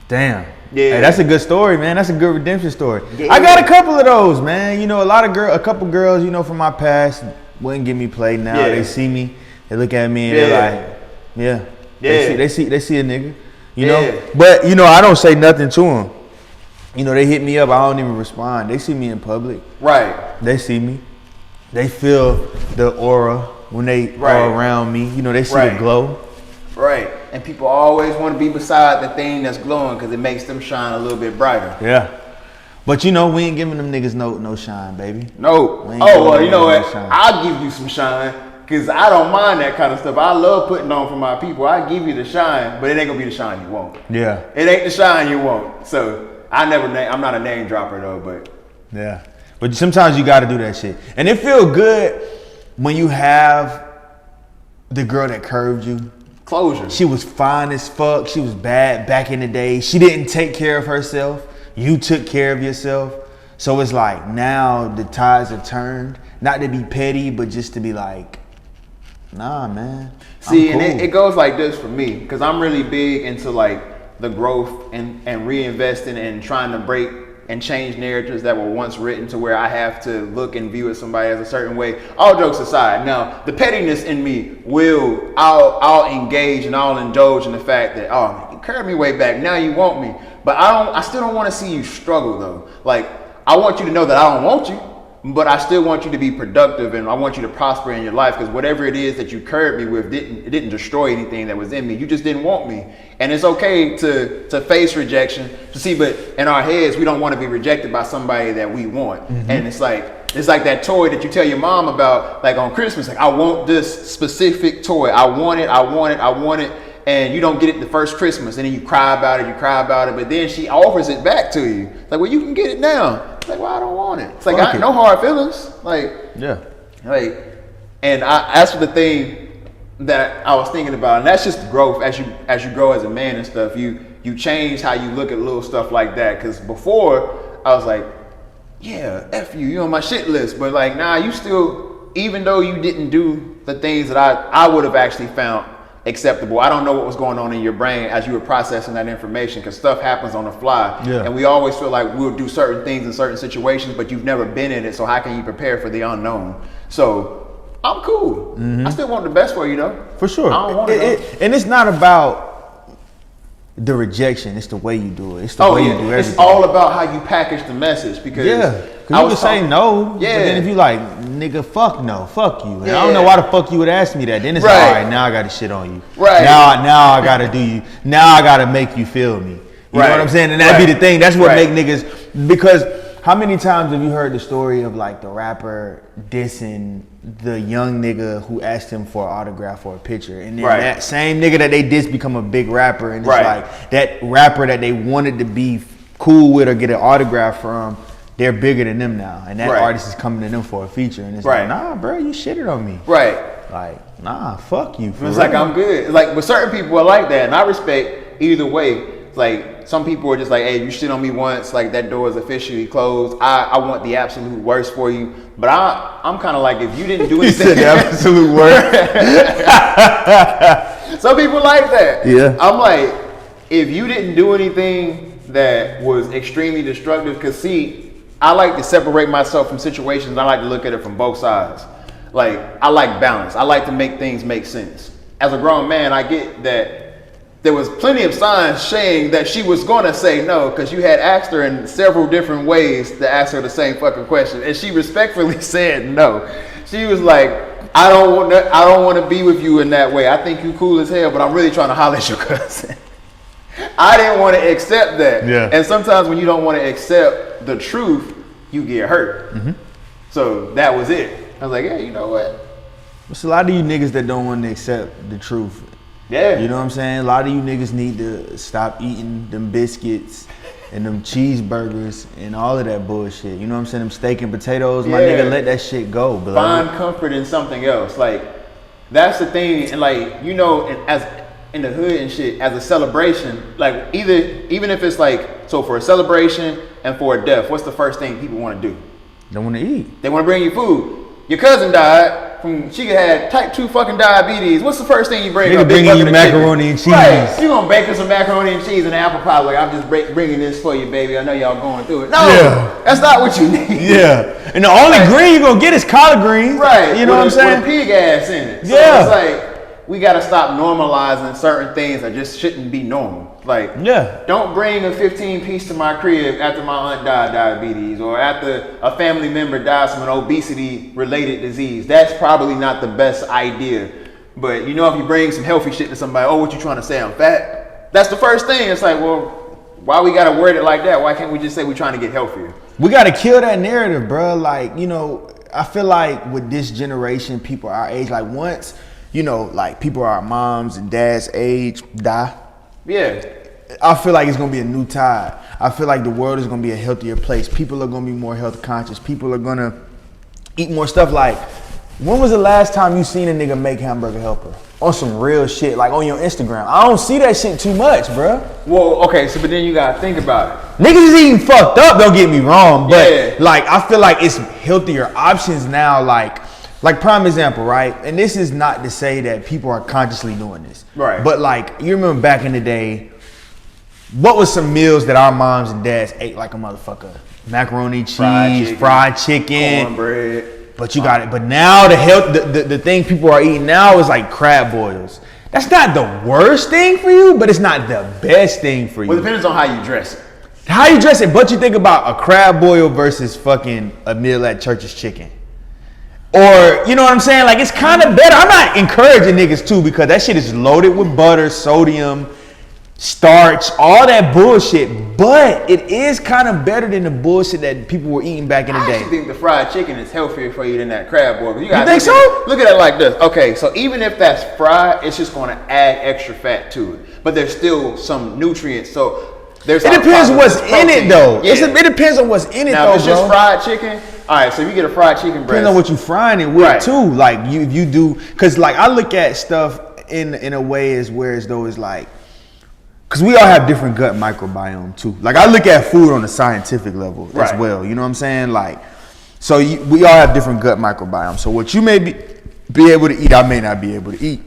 Damn. Yeah. Hey, that's a good story, man. That's a good redemption story. Yeah. I got a couple of those, man. You know, a couple girls, you know, from my past wouldn't give me play. Now they see me, they look at me and they're like, yeah. They see a nigga, you know. But you know, I don't say nothing to them. You know, they hit me up, I don't even respond. They see me in public. Right. They see me. They feel the aura when they are around me. You know, they see the glow. Right. And people always want to be beside the thing that's glowing because it makes them shine a little bit brighter. Yeah. But you know, we ain't giving them niggas no shine, baby. No. Oh, well, you know what? I'll give you some shine because I don't mind that kind of stuff. I love putting on for my people. I give you the shine, but it ain't going to be the shine you want. Yeah. It ain't the shine you want. So I'm not a name dropper though, but. Yeah. But sometimes you got to do that shit. And it feel good when you have the girl that curved you. Closure. She was fine as fuck. She was bad back in the day. She didn't take care of herself. You took care of yourself. So it's like now the tides are turned. Not to be petty, but just to be like, nah, man. See, cool. And it goes like this for me, because I'm really big into like the growth and reinvesting and trying to break and change narratives that were once written to where I have to look and view somebody as a certain way. All jokes aside, now the pettiness in me I'll engage and I'll indulge in the fact that, oh, you curved me way back, now you want me. But I still don't want to see you struggle though. Like, I want you to know that I don't want you, but I still want you to be productive and I want you to prosper in your life, because whatever it is that you curved me with didn't destroy anything that was in me. You just didn't want me. And it's okay to face rejection, to see, but in our heads, we don't want to be rejected by somebody that we want. Mm-hmm. And it's like that toy that you tell your mom about, like on Christmas, like, I want this specific toy. I want it. And you don't get it the first Christmas, and then you cry about it, but then she offers it back to you. Like, well, you can get it now. It's like, well, I don't want it. It's like, no hard feelings. Like, yeah. Like, and that's the thing that I was thinking about, and that's just growth as you grow as a man and stuff. You change how you look at little stuff like that. Because before I was like, yeah, F you on my shit list. But like, nah, you still, even though you didn't do the things that I would have actually found acceptable. I don't know what was going on in your brain as you were processing that information, because stuff happens on the fly. Yeah. And we always feel like we'll do certain things in certain situations, but you've never been in it, so how can you prepare for the unknown? So I'm cool. I still want the best for you though. For sure. I don't want it. And it's not about the rejection, it's the way you do it. It's the way you do everything. It's all about how you package the message, because I would say no. Yeah. But then if you like, nigga, fuck no, fuck you. And Yeah. I don't know why the fuck you would ask me that. Then it's like, all right, now I got to shit on you. Right. Now I got to do you. Now I got to make you feel me. You know what I'm saying? And that'd be the thing. That's what make niggas, because how many times have you heard the story of like the rapper dissing the young nigga who asked him for an autograph or a picture, and then that same nigga that they diss become a big rapper, and it's like that rapper that they wanted to be cool with or get an autograph from, they're bigger than them now, and that artist is coming to them for a feature, and it's like, nah, bro, you shitted on me. Like, nah, fuck you. It's like, I'm good. Like, but certain people are like that, and I respect either way. Like, some people are just like, hey, you shit on me once, like that door is officially closed. I want the absolute worst for you. But I'm kind of like, if you didn't do anything, you said the absolute worst. Some people like that. Yeah. I'm like, if you didn't do anything that was extremely destructive, because see, I like to separate myself from situations. I like to look at it from both sides. Like, I like balance. I like to make things make sense. As a grown man, I get that there was plenty of signs saying that she was going to say no, because you had asked her in several different ways to ask her the same fucking question, and she respectfully said no. She was like, I don't want to be with you in that way. I think you cool as hell, but I'm really trying to holler at your cousin. I didn't want to accept that. Yeah. And sometimes when you don't want to accept the truth, you get hurt. So that was it. I was like, yeah, you know what? There's a lot of you niggas that don't want to accept the truth. Yeah. You know what I'm saying? A lot of you niggas need to stop eating them biscuits and them cheeseburgers and all of that bullshit. You know what I'm saying? Them steak and potatoes. My nigga, let that shit go, beloved. Find comfort in something else. Like, that's the thing. And like, you know, as in the hood and shit, as a celebration, like even if it's like, so for a celebration and for a death, what's the first thing people want to do? They want to eat. They want to bring you food. Your cousin died. She had type 2 fucking diabetes. What's the first thing you bring? Nigga bringing you macaroni and cheese. Right. You gonna bake her some macaroni and cheese and apple pie? Like, I'm just bringing this for you, baby. I know y'all going through it. No, that's not what you need. Yeah, and the only green you gonna get is collard greens. Right. You know what I'm saying? With pig ass in it. So it's like, we gotta stop normalizing certain things that just shouldn't be normal. Like, don't bring a 15-piece to my crib after my aunt died of diabetes, or after a family member dies from an obesity-related disease. That's probably not the best idea. But you know, if you bring some healthy shit to somebody, oh, what you trying to say, I'm fat? That's the first thing. It's like, well, why we gotta word it like that? Why can't we just say we're trying to get healthier? We gotta kill that narrative, bro. Like, you know, I feel like with this generation, people our age, like once, you know, like people our moms and dads' age die. Yeah. I feel like it's gonna be a new tide. I feel like the world is gonna be a healthier place. People are gonna be more health conscious. People are gonna eat more stuff. Like, when was the last time you seen a nigga make hamburger helper? On some real shit, like on your Instagram. I don't see that shit too much, bruh. Well, okay, so but then you gotta think about it. Niggas is eating fucked up, don't get me wrong, but like I feel like it's healthier options now. Like prime example, right? And this is not to say that people are consciously doing this. Right. But like, you remember back in the day, what was some meals that our moms and dads ate like a motherfucker? Macaroni, cheese, fried chicken, cornbread. But you got it. But now the thing people are eating now is like crab boils. That's not the worst thing for you, but it's not the best thing for you. Well, it depends on how you dress it. How you dress it, but you think about a crab boil versus fucking a meal at Church's Chicken. Or, you know what I'm saying? Like, it's kind of better. I'm not encouraging niggas too, because that shit is loaded with butter, sodium, starch, all that bullshit. But it is kind of better than the bullshit that people were eating back in the day. I actually think the fried chicken is healthier for you than that crab boil. You think so? Look at it like this. Okay, so even if that's fried, it's just going to add extra fat to it. But there's still some nutrients. So there's. It depends what's in it though. Yeah. It depends on what's in it now, though, if it's just fried chicken. All right, so if you get a fried chicken breast. Depends on what you frying it with too. Like you do, cause like I look at stuff in a way as though it's like, cause we all have different gut microbiome too. Like I look at food on a scientific level as well. You know what I'm saying? Like, so we all have different gut microbiome. So what you may be able to eat, I may not be able to eat.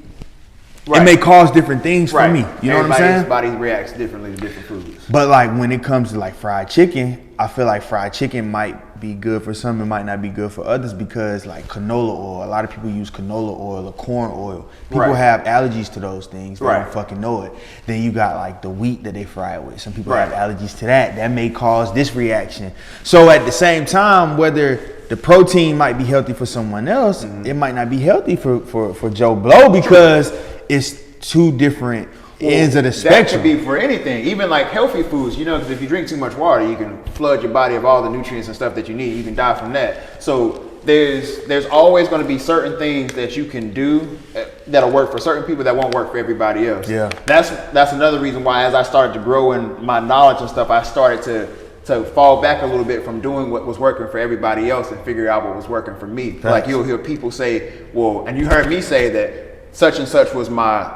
It may cause different things for me. You know what I'm saying? Everybody's body reacts differently to different foods. But like when it comes to like fried chicken, I feel like fried chicken might be good for some, it might not be good for others because like canola oil, a lot of people use canola oil or corn oil. People have allergies to those things. They don't fucking know it. Then you got like the wheat that they fry it with. Some people have allergies to that. That may cause this reaction. So at the same time, whether the protein might be healthy for someone else, it might not be healthy for Joe Blow because it's two different ends of the spectrum. That could be for anything, even like healthy foods, you know, because if you drink too much water, you can flood your body of all the nutrients and stuff that you need. You can die from that. So there's always going to be certain things that you can do that'll work for certain people that won't work for everybody else. Yeah. That's another reason why as I started to grow in my knowledge and stuff, I started to fall back a little bit from doing what was working for everybody else and figure out what was working for me. Like you'll hear people say, well, and you heard me say that such and such was my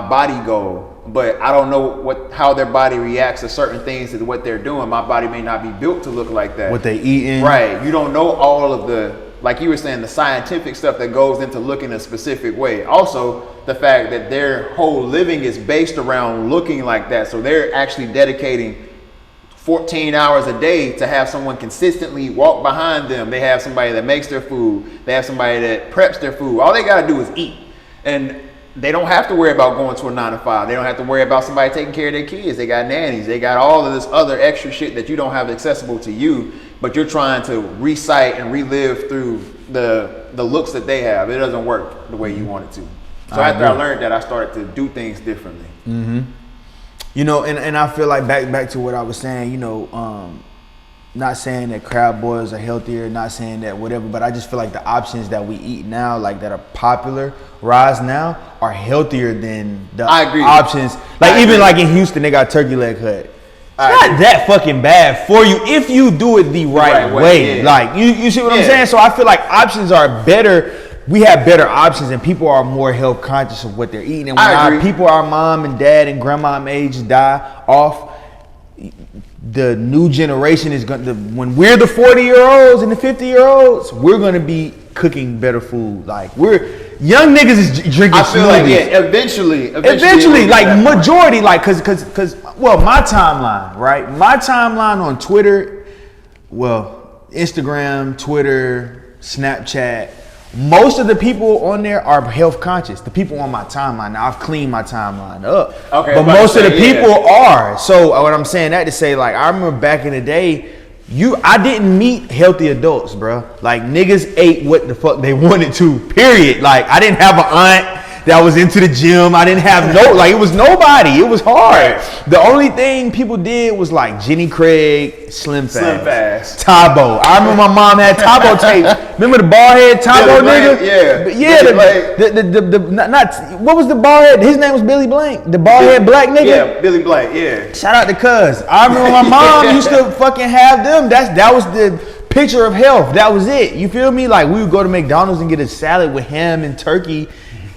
body goal, but I don't know how their body reacts to certain things to what they're doing. My body may not be built to look like that. What they eating. Right. You don't know all of the, like you were saying, the scientific stuff that goes into looking a specific way. Also, the fact that their whole living is based around looking like that. So they're actually dedicating 14 hours a day to have someone consistently walk behind them. They have somebody that makes their food. They have somebody that preps their food. All they got to do is eat. And they don't have to worry about going to a 9 to 5. They don't have to worry about somebody taking care of their kids. They got nannies. They got all of this other extra shit that you don't have accessible to you, but you're trying to recite and relive through the looks that they have. It doesn't work the way you want it to. So after I learned that, I started to do things differently. Mm-hmm. You know, and I feel like back to what I was saying, you know, not saying that crab boils are healthier, not saying that whatever, but I just feel like the options that we eat now, like that are popular, rise now, are healthier than the options. Like even like in Houston, they got turkey leg cut. It's not that fucking bad for you if you do it the right way. Yeah. Like you see what I'm saying? So I feel like options are better. We have better options and people are more health conscious of what they're eating. And when our mom and dad and grandma age die off, the new generation is going to, when we're the 40-year-olds and the 50-year-olds, we're going to be cooking better food. Like young niggas is drinking smoothies. I feel like eventually like majority, like cause well, my timeline, right? My timeline on Twitter, well, Instagram, Twitter, Snapchat, most of the people on there are health conscious. The people on my timeline, now I've cleaned my timeline up, but most of the people are. So what I'm saying that to say, like, I remember back in the day, I didn't meet healthy adults, bro. Like niggas ate what the fuck they wanted to, period. Like I didn't have an aunt that was into the gym. I didn't have it was nobody. It was hard. The only thing people did was like Jenny Craig, Slim Fast, Tabo. I remember my mom had Tabo tapes. Remember the bald head Tabo nigga? Yeah. What was the bald head? His name was Billy Blank. The bald head black nigga? Yeah, Billy Blank, yeah. Shout out to Cuz. I remember my mom used to fucking have them. That was the picture of health. That was it. You feel me? Like we would go to McDonald's and get a salad with ham and turkey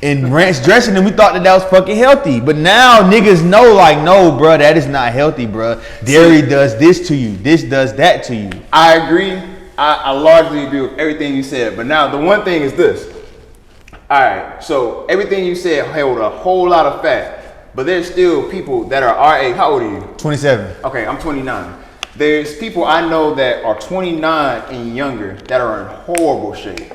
and ranch dressing, and we thought that was fucking healthy. But now niggas know, like, no, bro, that is not healthy, bro. Dairy does this to you. This does that to you. I agree. I largely agree with everything you said. But now the one thing is this. All right, so everything you said held a whole lot of fat, but there's still people that are our age. How old are you? 27. Okay, I'm 29. There's people I know that are 29 and younger that are in horrible shape.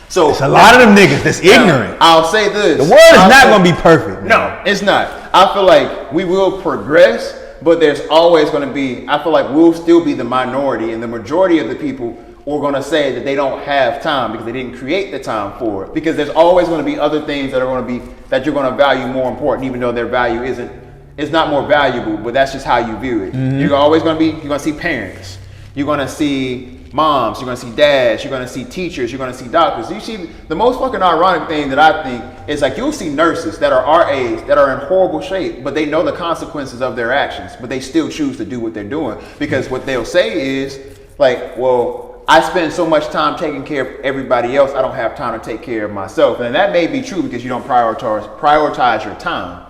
So it's a lot of them niggas that's ignorant. I'll say this. The world is not going to be perfect. No, it's not. I feel like we will progress, but there's always going to be, I feel like we'll still be the minority, and the majority of the people are going to say that they don't have time because they didn't create the time for it. Because there's always going to be other things that are going to be, that you're going to value more important, even though their value it's not more valuable, but that's just how you view it. Mm-hmm. You're always going to see parents. You're going to see moms, you're going to see dads, you're going to see teachers, you're going to see doctors. You see, the most fucking ironic thing that I think is like you'll see nurses that are our age that are in horrible shape, but they know the consequences of their actions, but they still choose to do what they're doing because what they'll say is like, well, I spend so much time taking care of everybody else, I don't have time to take care of myself. And that may be true because you don't prioritize your time.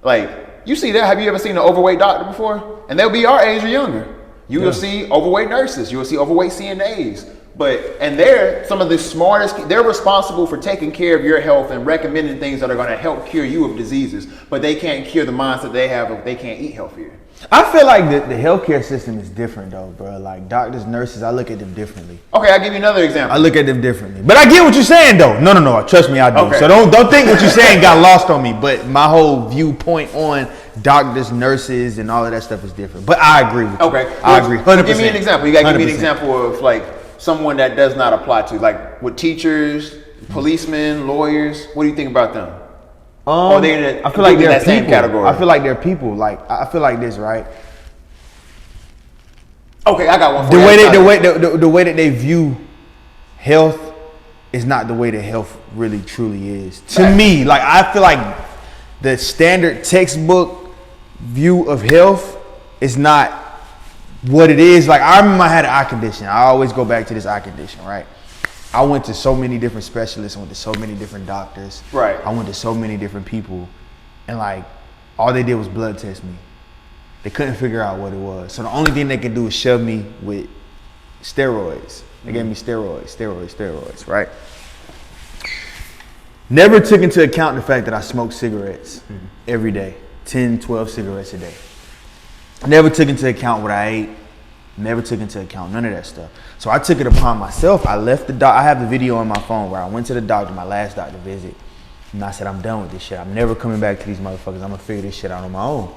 Like, you see that? Have you ever seen an overweight doctor before? And they'll be our age or younger. You will see overweight nurses. You will see overweight CNAs. And they're some of the smartest. They're responsible for taking care of your health and recommending things that are going to help cure you of diseases. But they can't cure the mindset they have if they can't eat healthier. I feel like the healthcare system is different though, bro. Like doctors, nurses, I look at them differently. Okay, I'll give you another example. I look at them differently. But I get what you're saying though. No. Trust me, I do. Okay. So don't think what you're saying got lost on me. But my whole viewpoint on doctors, nurses, and all of that stuff is different. But I agree with you. Okay. I agree. 100%. Give me an example. You got to give me an 100%. example of like someone that does not apply to, like with teachers, policemen, lawyers. What do you think about them? Or they in I feel like they're that same people. category. I feel like they're people. Like I feel like this, right? Okay, I got one for The you. way that they view health is not the way that health really truly is. To me, like I feel like the standard textbook view of health is not what it is. Like I remember I had an eye condition. I always go back to this eye condition, right? I went to so many different specialists. I went to so many different doctors. Right. I went to so many different people, and like all they did was blood test me. They couldn't figure out what it was. So the only thing they could do is shove me with steroids. They gave me steroids, right? Never took into account the fact that I smoked cigarettes every day, 10, 12 cigarettes a day. Never took into account what I ate. Never took into account none of that stuff. So I took it upon myself. I left the doctor. I have the video on my phone where I went to the doctor, my last doctor visit, and I said, I'm done with this shit. I'm never coming back to these motherfuckers. I'm gonna figure this shit out on my own.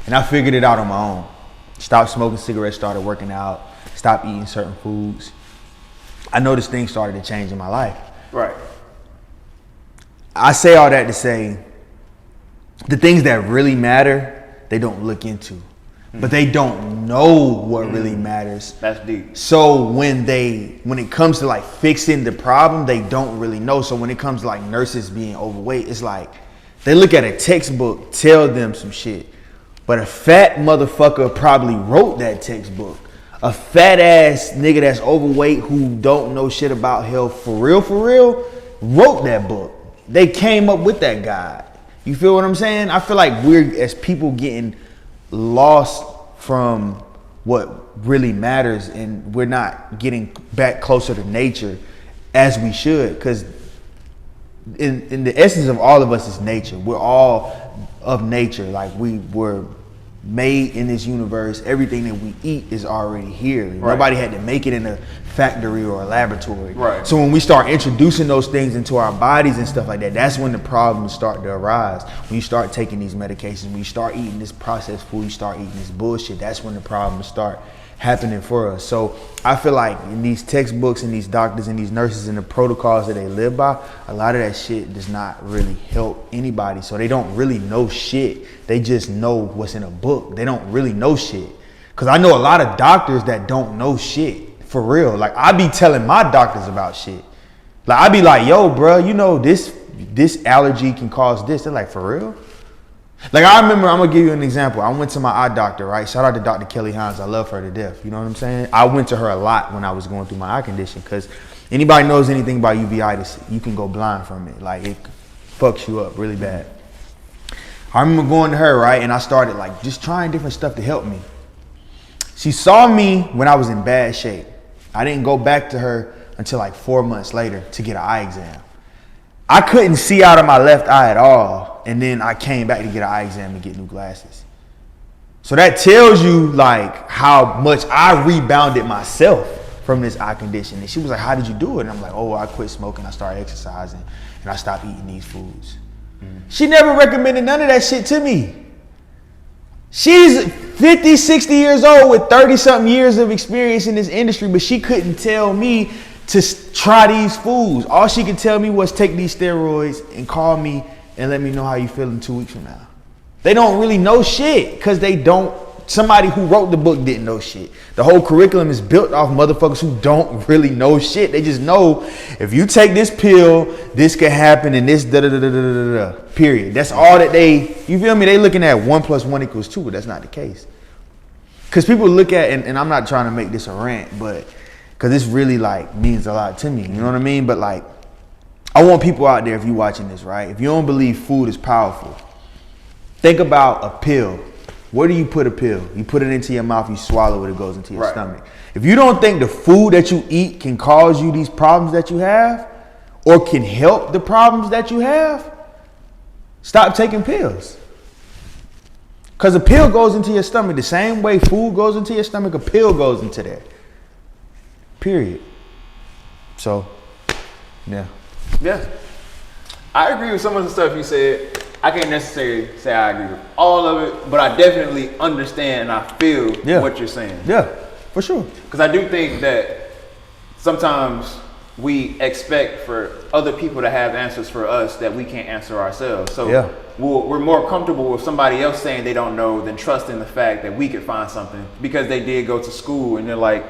And I figured it out on my own. Stopped smoking cigarettes, started working out, stopped eating certain foods. I noticed things started to change in my life. Right. I say all that to say the things that really matter, they don't look into. But they don't know what really matters. That's deep. So when it comes to like fixing the problem, they don't really know. So when it comes to like nurses being overweight, it's like they look at a textbook, tell them some shit. But a fat motherfucker probably wrote that textbook. A fat ass nigga that's overweight who don't know shit about health for real, wrote that book. They came up with that guide. You feel what I'm saying? I feel like we're, as people, getting lost from what really matters, and we're not getting back closer to nature as we should. Because in the essence of all of us is nature. We're all of nature. Like we were made in this universe. Everything that we eat is already here. Right. Nobody had to make it in a factory or a laboratory. Right. So when we start introducing those things into our bodies and stuff like that, that's when the problems start to arise. When you start taking these medications, when you start eating this processed food, you start eating this bullshit, that's when the problems start happening for us. So I feel like in these textbooks and these doctors and these nurses and the protocols that they live by, a lot of that shit does not really help anybody. So they don't really know shit. They just know what's in a book. They don't really know shit. Cause I know a lot of doctors that don't know shit for real. Like I be telling my doctors about shit. Like I be like, yo, bro, you know this allergy can cause this. They're like, for real? Like I remember, I'm gonna give you an example. I went to my eye doctor, right? Shout out to Dr. Kelly Hines. I love her to death. You know what I'm saying? I went to her a lot when I was going through my eye condition, because anybody knows anything about uveitis, you can go blind from it. Like it fucks you up really bad. I remember going to her, right? And I started like just trying different stuff to help me. She saw me when I was in bad shape. I didn't go back to her until like 4 months later to get an eye exam. I couldn't see out of my left eye at all. And then I came back to get an eye exam and get new glasses. So that tells you like how much I rebounded myself from this eye condition. And she was like, how did you do it? And I'm like, oh, I quit smoking. I started exercising and I stopped eating these foods. She never recommended none of that shit to me. She's 50, 60 years old with 30 something years of experience in this industry, but she couldn't tell me to try these foods. All she could tell me was take these steroids and call me and let me know how you feel in 2 weeks from now. They don't really know shit because somebody who wrote the book didn't know shit. The whole curriculum is built off motherfuckers who don't really know shit. They just know if you take this pill, this could happen and this period. That's all that you feel me? They looking at 1 + 1 = 2, but that's not the case. Because people look at, and I'm not trying to make this a rant, but because this really like means a lot to me, you know what I mean? But like, I want people out there, if you're watching this, right? If you don't believe food is powerful, think about a pill Where do you put a pill? You put it into your mouth, you swallow it, it goes into your Right. stomach. If you don't think the food that you eat can cause you these problems that you have, or can help the problems that you have, stop taking pills. Because a pill goes into your stomach the same way food goes into your stomach, a pill goes into that. Period. So, yeah. Yeah. I agree with some of the stuff you said. I can't necessarily say I agree with all of it, but I definitely understand and I feel what you're saying. Yeah, for sure. Because I do think that sometimes we expect for other people to have answers for us that we can't answer ourselves. So we're more comfortable with somebody else saying they don't know than trusting the fact that we could find something because they did go to school, and they're like,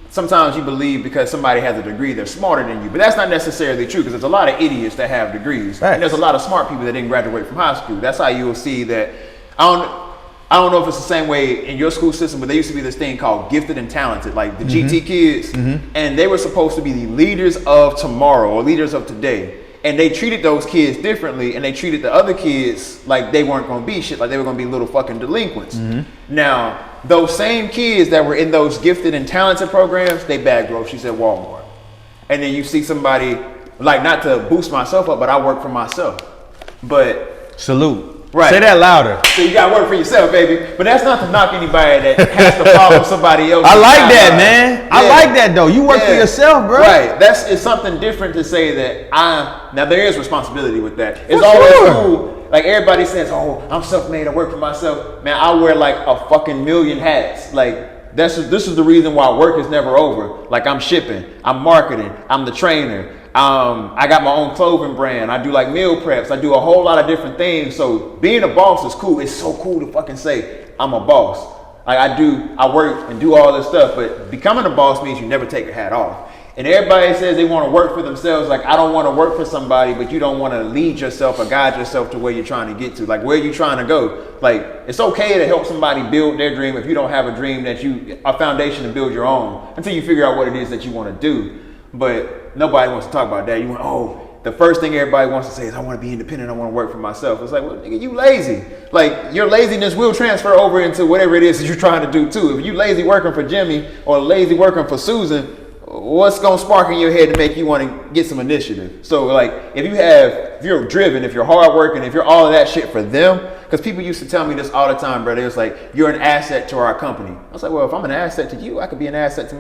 sometimes you believe because somebody has a degree, they're smarter than you. But that's not necessarily true because there's a lot of idiots that have degrees. Right. And there's a lot of smart people that didn't graduate from high school. That's how you will see that. I don't know if it's the same way in your school system, but there used to be this thing called gifted and talented, like the GT kids. And they were supposed to be the leaders of tomorrow or leaders of today. And they treated those kids differently, and they treated the other kids like they weren't going to be shit, like they were going to be little fucking delinquents. Now, those same kids that were in those gifted and talented programs, they bag groceries at Walmart. And then you see somebody, like, not to boost myself up, but I work for myself. But salute. Right. Say that louder. So you got to work for yourself, baby. But that's not to knock anybody that has to follow somebody else. I like that, man. I like that, though. You work for yourself, bro. Right. It's something different to say that now there is responsibility with that. It's always cool. Like everybody says, oh, I'm self-made, I work for myself. Man, I wear like a fucking million hats. Like this is the reason why work is never over. Like I'm shipping, I'm marketing, I'm the trainer. I got my own clothing brand. I do like meal preps. I do a whole lot of different things. So being a boss is cool. It's so cool to fucking say I'm a boss. Like I work and do all this stuff, but becoming a boss means you never take your hat off. And everybody says they want to work for themselves. Like, I don't want to work for somebody, but you don't want to lead yourself or guide yourself to where you're trying to get to. Like, where are you trying to go? Like, it's okay to help somebody build their dream if you don't have a dream a foundation to build your own until you figure out what it is that you want to do. But nobody wants to talk about that. The first thing everybody wants to say is, I want to be independent. I want to work for myself. It's like, well, nigga, you lazy. Like, your laziness will transfer over into whatever it is that you're trying to do too. If you lazy working for Jimmy or lazy working for Susan, what's going to spark in your head to make you want to get some initiative? So, like, if you're driven, if you're hardworking, if you're all of that shit for them, because people used to tell me this all the time, brother. It was like, you're an asset to our company. I was like, well, if I'm an asset to you, I could be an asset to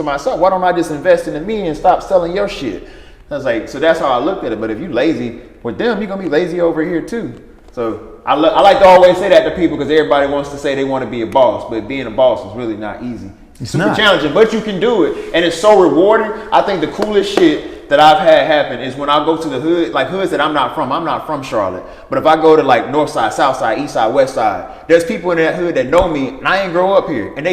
myself. Why don't I just invest in me and stop selling your shit? I was like, so that's how I looked at it. But if you lazy with them, you're going to be lazy over here too. So I like to always say that to people because everybody wants to say they want to be a boss, but being a boss is really not easy. It's super challenging, but you can do it. And it's so rewarding. I think the coolest shit that I've had happen is when I go to the hood, like hoods that I'm not from Charlotte. But if I go to like North Side, South Side, East Side, West Side, there's people in that hood that know me and I ain't grow up here. And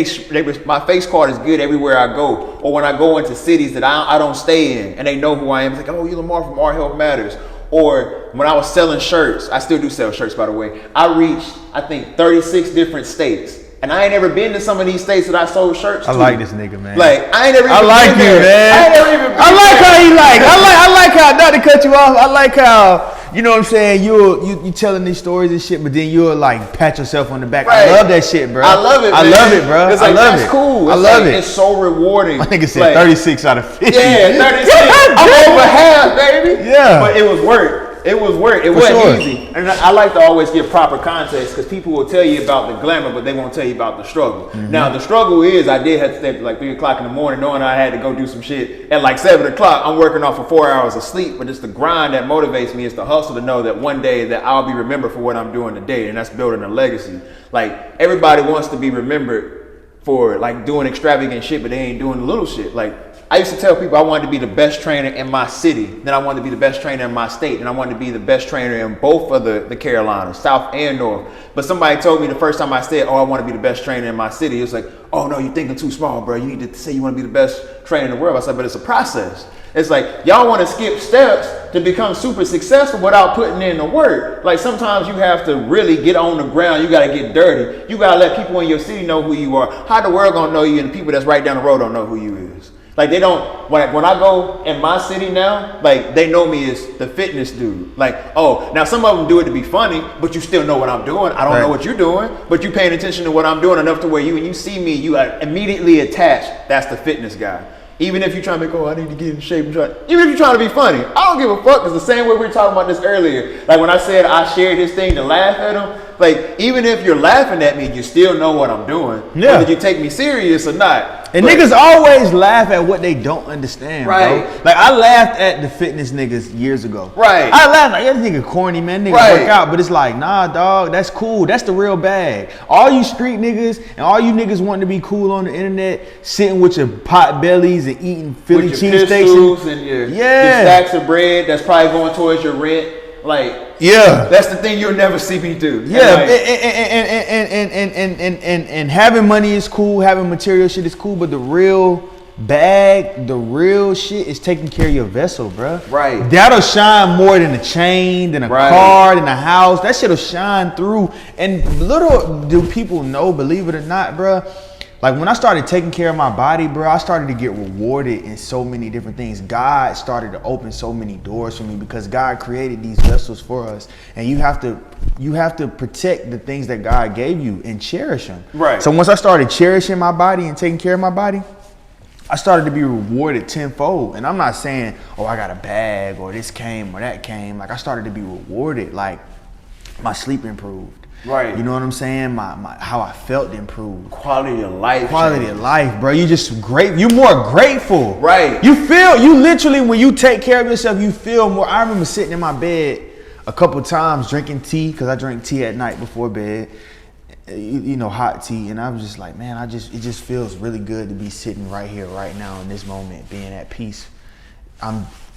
my face card is good everywhere I go. Or when I go into cities that I don't stay in and they know who I am. It's like, oh, you Lamar from Our Health Matters. Or when I was selling shirts, I still do sell shirts, by the way. I reached, I think, 36 different states. And I ain't never been to some of these states that I sold shirts to. I like this nigga, man. Like, I ain't never even I like been you, there. man. I ain't never even been I like there. how he like. I like how, not to cut you off, I like how, you know what I'm saying, you telling these stories and shit, but then you'll like pat yourself on the back. Right. I love that shit, bro. I love it, man. I love it, bro. It's like, I love that's it. cool. I It's love like, it. It's so rewarding. I think it said like, 36 out of 50. Yeah, 36. I'm over half, baby. Yeah. But it was work. It was work. It wasn't easy. And I like to always give proper context because people will tell you about the glamour, but they won't tell you about the struggle. Mm-hmm. Now, the struggle is I did have to stay up at like 3 o'clock in the morning knowing I had to go do some shit. At like 7 o'clock, I'm working off for 4 hours of sleep, but it's the grind that motivates me. It's the hustle to know that one day that I'll be remembered for what I'm doing today, and that's building a legacy. Like, everybody wants to be remembered for like doing extravagant shit, but they ain't doing the little shit. Like, I used to tell people I wanted to be the best trainer in my city. Then I wanted to be the best trainer in my state. And I wanted to be the best trainer in both of the Carolinas, South and North. But somebody told me the first time I said, oh, I want to be the best trainer in my city. It was like, oh, no, you're thinking too small, bro. You need to say you want to be the best trainer in the world. I said, but it's a process. It's like, y'all want to skip steps to become super successful without putting in the work. Like, sometimes you have to really get on the ground. You got to get dirty. You got to let people in your city know who you are. How the world going to know you and the people that's right down the road don't know who you is? Like they don't, when I go in my city now, like they know me as the fitness dude. Like, oh, now some of them do it to be funny, but you still know what I'm doing. I don't know what you're doing, but you paying attention to what I'm doing enough to where when you see me, you are immediately attached. That's the fitness guy. Even if you're trying to I need to get in shape. Even if you're trying to be funny, I don't give a fuck. It's the same way we were talking about this earlier. Like when I said I shared his thing to laugh at him, like even if you're laughing at me, you still know what I'm doing. Yeah. Whether you take me serious or not. And niggas always laugh at what they don't understand, right? Bro. Like I laughed at the fitness niggas years ago. Right. I laughed like that nigga corny, man. Nigga work out, but it's like, nah, dog, that's cool. That's the real bag. All you street niggas and all you niggas wanting to be cool on the internet, sitting with your pot bellies and eating Philly cheesesteaks and your stacks of bread that's probably going towards your rent. Like, that's the thing you'll never see me do. Yeah, and having money is cool, having material shit is cool, but the real bag, the real shit is taking care of your vessel, bro. Right. That'll shine more than a chain, than a car, than a house. That shit'll shine through. And little do people know, believe it or not, bro. Like when I started taking care of my body, bro, I started to get rewarded in so many different things. God started to open so many doors for me because God created these vessels for us, and you have to protect the things that God gave you and cherish them. Right. So once I started cherishing my body and taking care of my body, I started to be rewarded tenfold. And I'm not saying, oh, I got a bag or this came or that came. Like I started to be rewarded. Like my sleep improved. Right. You know what I'm saying? My how I felt improved. Quality of life. Quality of life, bro. You just great. You're more grateful. Right. You literally, when you take care of yourself, you feel more. I remember sitting in my bed a couple times drinking tea, because I drink tea at night before bed. You know, hot tea. And I was just like, man, it just feels really good to be sitting right here, right now in this moment, being at peace.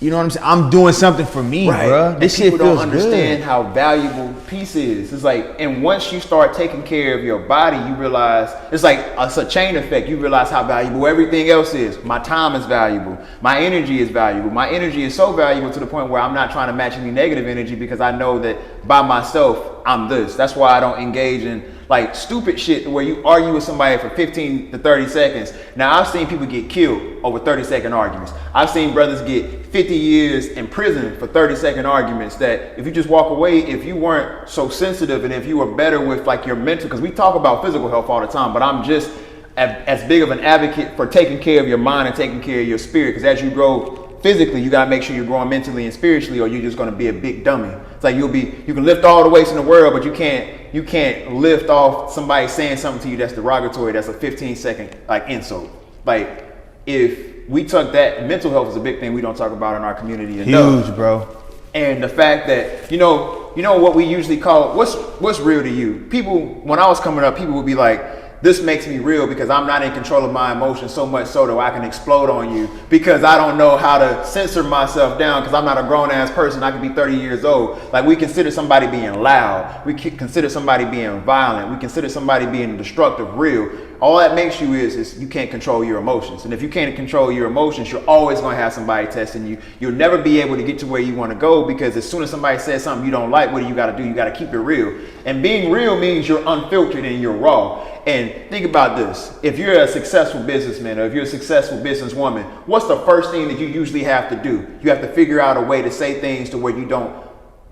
You know what I'm saying? I'm doing something for me, bro. This shit feels good. People don't understand how valuable peace is. It's like, and once you start taking care of your body, you realize it's like it's a chain effect. You realize how valuable everything else is. My time is valuable. My energy is valuable. My energy is so valuable to the point where I'm not trying to match any negative energy, because I know that by myself, I'm this. That's why I don't engage in like stupid shit where you argue with somebody for 15 to 30 seconds. Now I've seen people get killed over 30-second arguments. I've seen brothers get 50 years in prison for 30-second arguments that if you just walk away, if you weren't so sensitive and if you were better with like your mental, because we talk about physical health all the time, but I'm just as big of an advocate for taking care of your mind and taking care of your spirit, because as you grow physically, you gotta make sure you're growing mentally and spiritually, or you're just gonna be a big dummy. It's like you can lift all the weights in the world, but you can't lift off somebody saying something to you that's derogatory, that's a 15-second like insult. Like if we took that, mental health is a big thing we don't talk about in our community enough. Huge, bro. And the fact that, you know what we usually call, what's real to you? People, when I was coming up, people would be like, this makes me real because I'm not in control of my emotions so much so that I can explode on you, because I don't know how to censor myself down because I'm not a grown ass person. I could be 30 years old. Like we consider somebody being loud. We consider somebody being violent. We consider somebody being destructive real. All that makes you is you can't control your emotions. And if you can't control your emotions, you're always going to have somebody testing you. You'll never be able to get to where you want to go, because as soon as somebody says something you don't like, what do? You got to keep it real. And being real means you're unfiltered and you're raw. And think about this. If you're a successful businessman or if you're a successful businesswoman, what's the first thing that you usually have to do? You have to figure out a way to say things to where you don't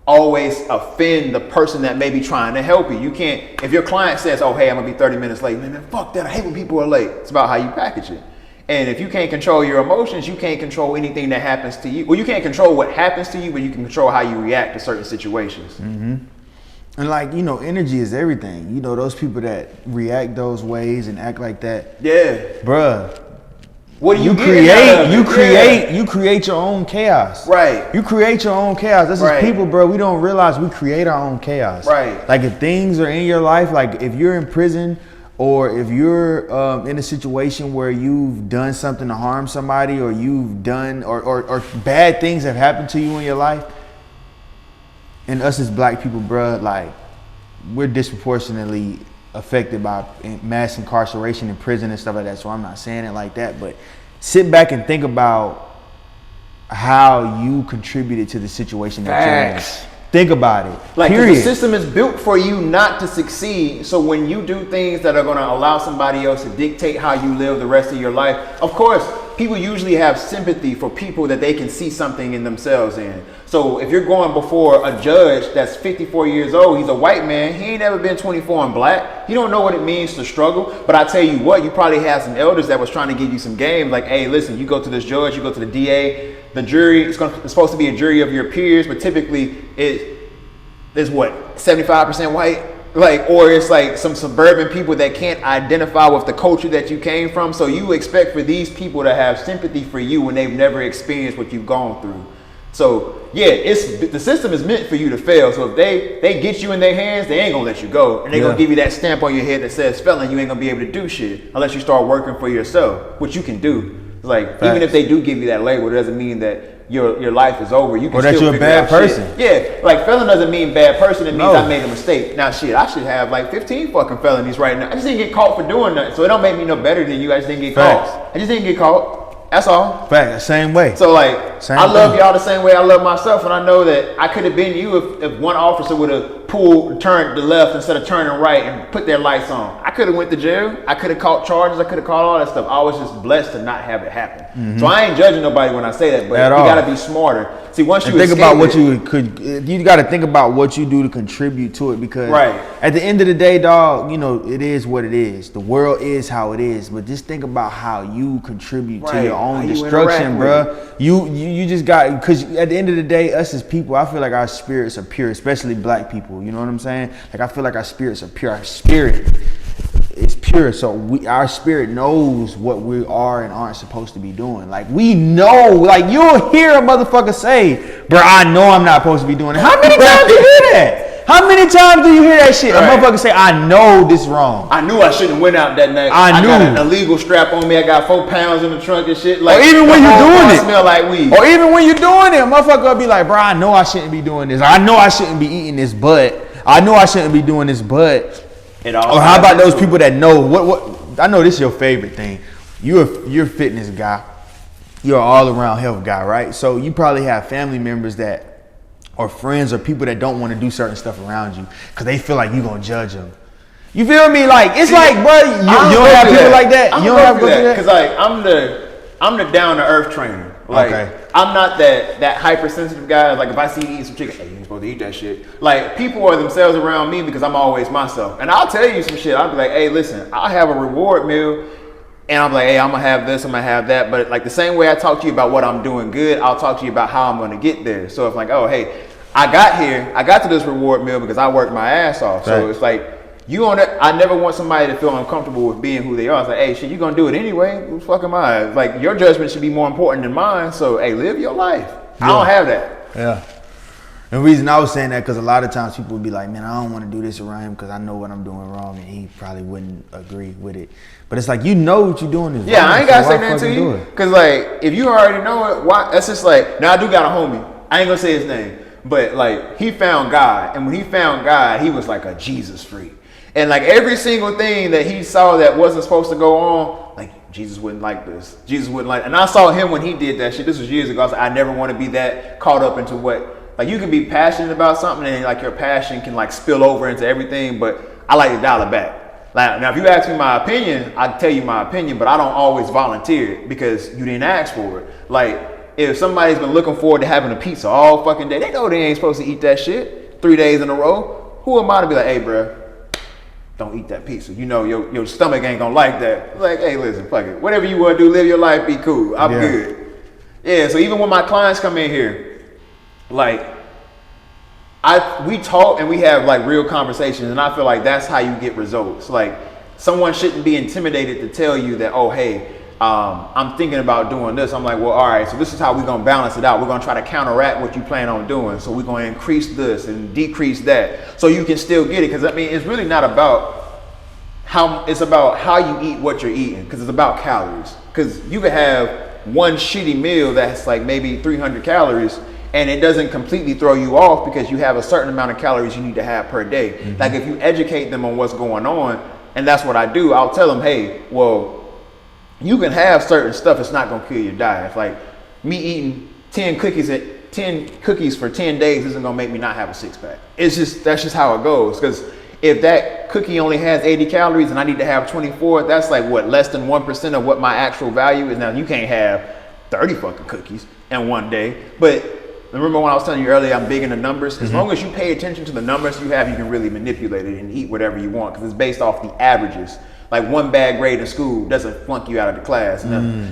always offend the person that may be trying to help you. You can't, if your client says, oh, hey, I'm gonna be 30 minutes late, man, fuck that. I hate when people are late. It's about how you package it. And if you can't control your emotions, you can't control anything that happens to you. Well, you can't control what happens to you, but you can control how you react to certain situations. Mm-hmm. And like, energy is everything. Those people that react those ways and act like that. Yeah. Bruh. What do you create your own chaos. Right. You create your own chaos. That's just people, bro. We don't realize we create our own chaos. Right. Like if things are in your life, like if you're in prison or if you're in a situation where you've done something to harm somebody, or you've done or bad things have happened to you in your life, and us as black people, bro, like we're disproportionately affected by mass incarceration in prison and stuff like that. So I'm not saying it like that, but sit back and think about how you contributed to the situation that you're in. Think about it. Like the system is built for you not to succeed. So when you do things that are going to allow somebody else to dictate how you live the rest of your life, of course, people usually have sympathy for people that they can see something in themselves in. So if you're going before a judge that's 54 years old, he's a white man, he ain't never been 24 and black. He don't know what it means to struggle. But I tell you what, you probably had some elders that was trying to give you some game. Like, hey, listen, you go to this judge, you go to the DA, the jury, it's supposed to be a jury of your peers, but typically it's what, 75% white? Like, or it's like some suburban people that can't identify with the culture that you came from. So you expect for these people to have sympathy for you when they've never experienced what you've gone through. So yeah, the system is meant for you to fail. So if they get you in their hands, they ain't gonna let you go, and they're gonna give you that stamp on your head that says felon. You ain't gonna be able to do shit unless you start working for yourself, which you can do. Like, even if they do give you that label, it doesn't mean that your life is over. You can that you're a bad person. Shit. Yeah, like felon doesn't mean bad person. It means I made a mistake. Now shit, I should have like 15 fucking felonies right now. I just didn't get caught for doing that, so it don't make me no better than you. I just didn't get caught. I just didn't get caught. That's all. Fact, same way. So like, I love y'all the same way I love myself, and I know that I could have been you if one officer would have turned to the left instead of turning right and put their lights on. I could have went to jail. I could have caught charges. I could have caught all that stuff. I was just blessed to not have it happen. Mm-hmm. So I ain't judging nobody when I say that, but you gotta be smarter. See, once you think about what you got to think about what you do to contribute to it, because at the end of the day, dog, you know, it is what it is. The world is how it is, but just think about how you contribute to your own destruction, bro. You just got, because at the end of the day, us as people, I feel like our spirits are pure, especially black people. You know what I'm saying? Like, I feel like our spirits are pure. Our spirit is pure, so our spirit knows what we are and aren't supposed to be doing. Like, we know, like, you'll hear a motherfucker say, bro, I know I'm not supposed to be doing it. How many times do you hear that? How many times do you hear that shit? A motherfucker say, I know this wrong. I knew I shouldn't went out that night. I knew. Got an illegal strap on me. I got 4 pounds in the trunk and shit. Like, or even when you're doing it. Smell like weed. Or even when you're doing it, a motherfucker will be like, bro, I know I shouldn't be doing this. I know I shouldn't be eating this, but I know I shouldn't be doing this, but. Or how about those people that know what? I know this is your favorite thing. You're a fitness guy. You're an all-around health guy, right? So you probably have family members that, or friends or people that don't want to do certain stuff around you because they feel like you're gonna judge them. You feel me? Like, it's like, bro, you don't have people like that. You don't have people like that. Because like, I'm the down to earth trainer. Like, I'm not that hypersensitive guy. Like, if I see you eating some chicken, hey, you ain't supposed to eat that shit. Like, people are themselves around me because I'm always myself. And I'll tell you some shit. I'll be like, hey, listen, I'll have a reward meal. And I'm like, hey, I'm gonna have this, I'm gonna have that. But like, the same way I talk to you about what I'm doing good, I'll talk to you about how I'm gonna get there. So it's like, oh, hey, I got to this reward meal because I worked my ass off. So it's like, I never want somebody to feel uncomfortable with being who they are. It's like, hey, shit, you gonna do it anyway? Who the fuck am I? Like, your judgment should be more important than mine. So, hey, live your life. I don't have that. Yeah. And the reason I was saying that, because a lot of times people would be like, man, I don't want to do this around him because I know what I'm doing wrong, and he probably wouldn't agree with it. But it's like, you know what you're doing is wrong. Yeah, I ain't gotta say that to you. Because like, if you already know it, why? That's just like, now I do got a homie. I ain't gonna say his name, but like, he found God, and when he found God, he was like a Jesus freak. And like, every single thing that he saw that wasn't supposed to go on, like, Jesus wouldn't like this. Jesus wouldn't like. And I saw him when he did that shit. This was years ago. I was like, I never want to be that caught up into what. Like, you can be passionate about something, and like, your passion can like spill over into everything. But I like to dial it back. Like, now, if you ask me my opinion, I can tell you my opinion, but I don't always volunteer it because you didn't ask for it. Like, if somebody's been looking forward to having a pizza all fucking day, they know they ain't supposed to eat that shit 3 days in a row. Who am I to be like, hey, bro, don't eat that pizza? You know your stomach ain't gonna like that. Like, hey, listen, fuck it. Whatever you want to do, live your life, be cool. I'm good. Yeah. So even when my clients come in here, like, we talk and we have like real conversations, and I feel like that's how you get results. Like, someone shouldn't be intimidated to tell you that, oh, hey, I'm thinking about doing this. I'm like, well, all right, so this is how we're gonna balance it out. We're gonna try to counteract what you plan on doing. So we're gonna increase this and decrease that, so you can still get it. Because I mean, it's really not about it's about how you eat what you're eating, because it's about calories. Because you could have one shitty meal that's like maybe 300 calories, and it doesn't completely throw you off because you have a certain amount of calories you need to have per day. Mm-hmm. Like, if you educate them on what's going on, and that's what I do, I'll tell them, hey, well, you can have certain stuff, it's not gonna kill your diet. Like, me eating 10 cookies for 10 days isn't gonna make me not have a 6-pack. That's just how it goes. Because If that cookie only has 80 calories and I need to have 24, that's like what, less than 1% of what my actual value is. Now you can't have 30 fucking cookies in one day. But remember when I was telling you earlier, I'm big into numbers. As long as you pay attention to the numbers you have, you can really manipulate it and eat whatever you want, because it's based off the averages. Like one bad grade in school doesn't flunk you out of the class.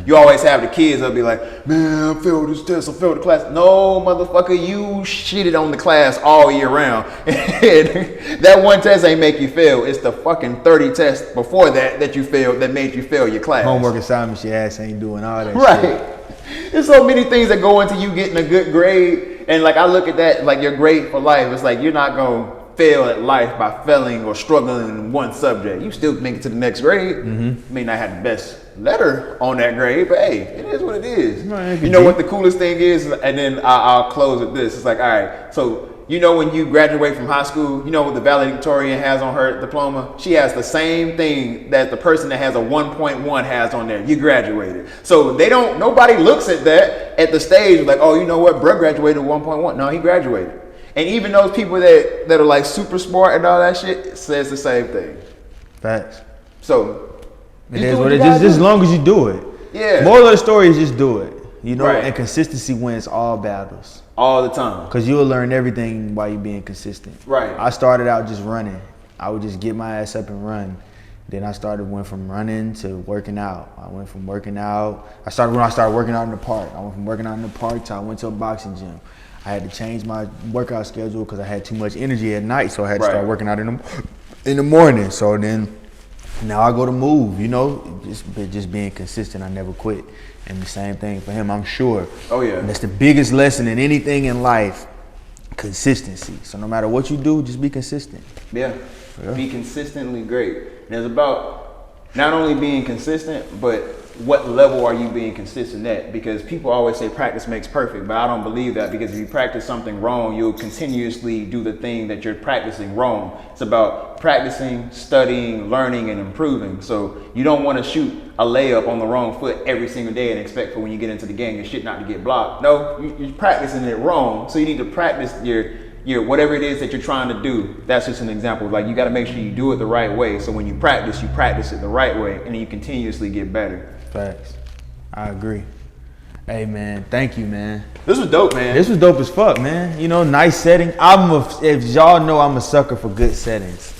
You always have the kids that'll be like, man, I failed this test, I failed the class. No, motherfucker, you shitted on the class all year round. That one test ain't make you fail. It's the fucking 30 tests before that you failed that made you fail your class. Homework assignments your ass ain't doing all that right. shit. There's so many things that go into you getting a good grade. And like I look at that, like your grade for life, it's like you're not going to fail at life by failing or struggling in one subject. You still make it to the next grade. You may not have the best letter on that grade, but hey, it is what it is. You know what the coolest thing is? And then I'll close with this. It's like, all right, so you know when you graduate from high school, you know what the valedictorian has on her diploma? She has the same thing that the person that has a 1.1 has on there. You graduated. So nobody looks at that at the stage like, oh, you know what, bruh graduated 1.1. No, he graduated. And even those people that are like super smart and all that shit says the same thing. Facts. So it is what it is. Just as long as you do it. Yeah. Moral of the story is just do it. You know, Right. and consistency wins all battles. All the time. Because you'll learn everything while you're being consistent. Right. I started out just running. I would just get my ass up and run. Then I went from running to working out. When I started working out in the park. I went from working out in the park to I went to a boxing gym. I had to change my workout schedule because I had too much energy at night, so I had to start working out in the morning. So then now I go to move, you know, just being consistent. I never quit. And the same thing for him, I'm sure. Oh yeah. And that's the biggest lesson in anything in life, consistency. So no matter what you do, just be consistent. Yeah. Be consistently great. And it's about not only being consistent, but what level are you being consistent at? Because people always say practice makes perfect, but I don't believe that, because if you practice something wrong, you'll continuously do the thing that you're practicing wrong. It's about practicing, studying, learning, and improving. So you don't want to shoot a layup on the wrong foot every single day and expect for when you get into the game your shit not to get blocked. No, you're practicing it wrong. So you need to practice your whatever it is that you're trying to do. That's just an example. Like, you got to make sure you do it the right way. So when you practice it the right way, and then you continuously get better. Facts. I agree. Hey man, thank you, man. This was dope, man. This was dope as fuck, man. You know, nice setting. If y'all know, I'm a sucker for good settings.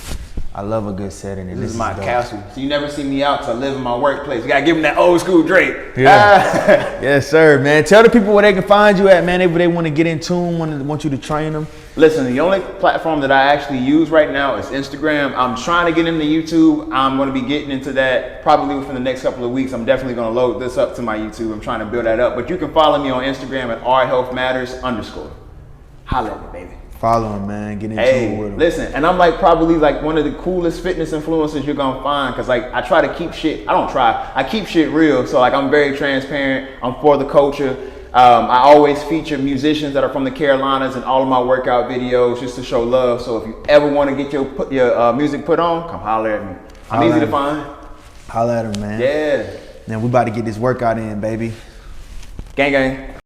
I love a good setting. And This is my dope. castle. So you never see me out because I live in my workplace. You got to give them that old school Drake. Yeah. Yes, sir, man. Tell the people where they can find you at, man. If they want to get in tune, want you to train them. Listen, the only platform that I actually use right now is Instagram. I'm trying to get into YouTube. I'm going to be getting into that probably within the next couple of weeks. I'm definitely going to load this up to my YouTube. I'm trying to build that up. But you can follow me on Instagram at rhealthmatters_. Holla at me, baby. Follow him, man. Get in tune with him. Listen, and I'm like probably like one of the coolest fitness influencers you're gonna find, because like I try to keep shit. I keep shit real. So like I'm very transparent. I'm for the culture. I always feature musicians that are from the Carolinas in all of my workout videos just to show love. So if you ever want to get your music put on, come holler at me. I'm easy to find. Holler at him, man. Yeah. Now we about to get this workout in, baby. Gang, gang.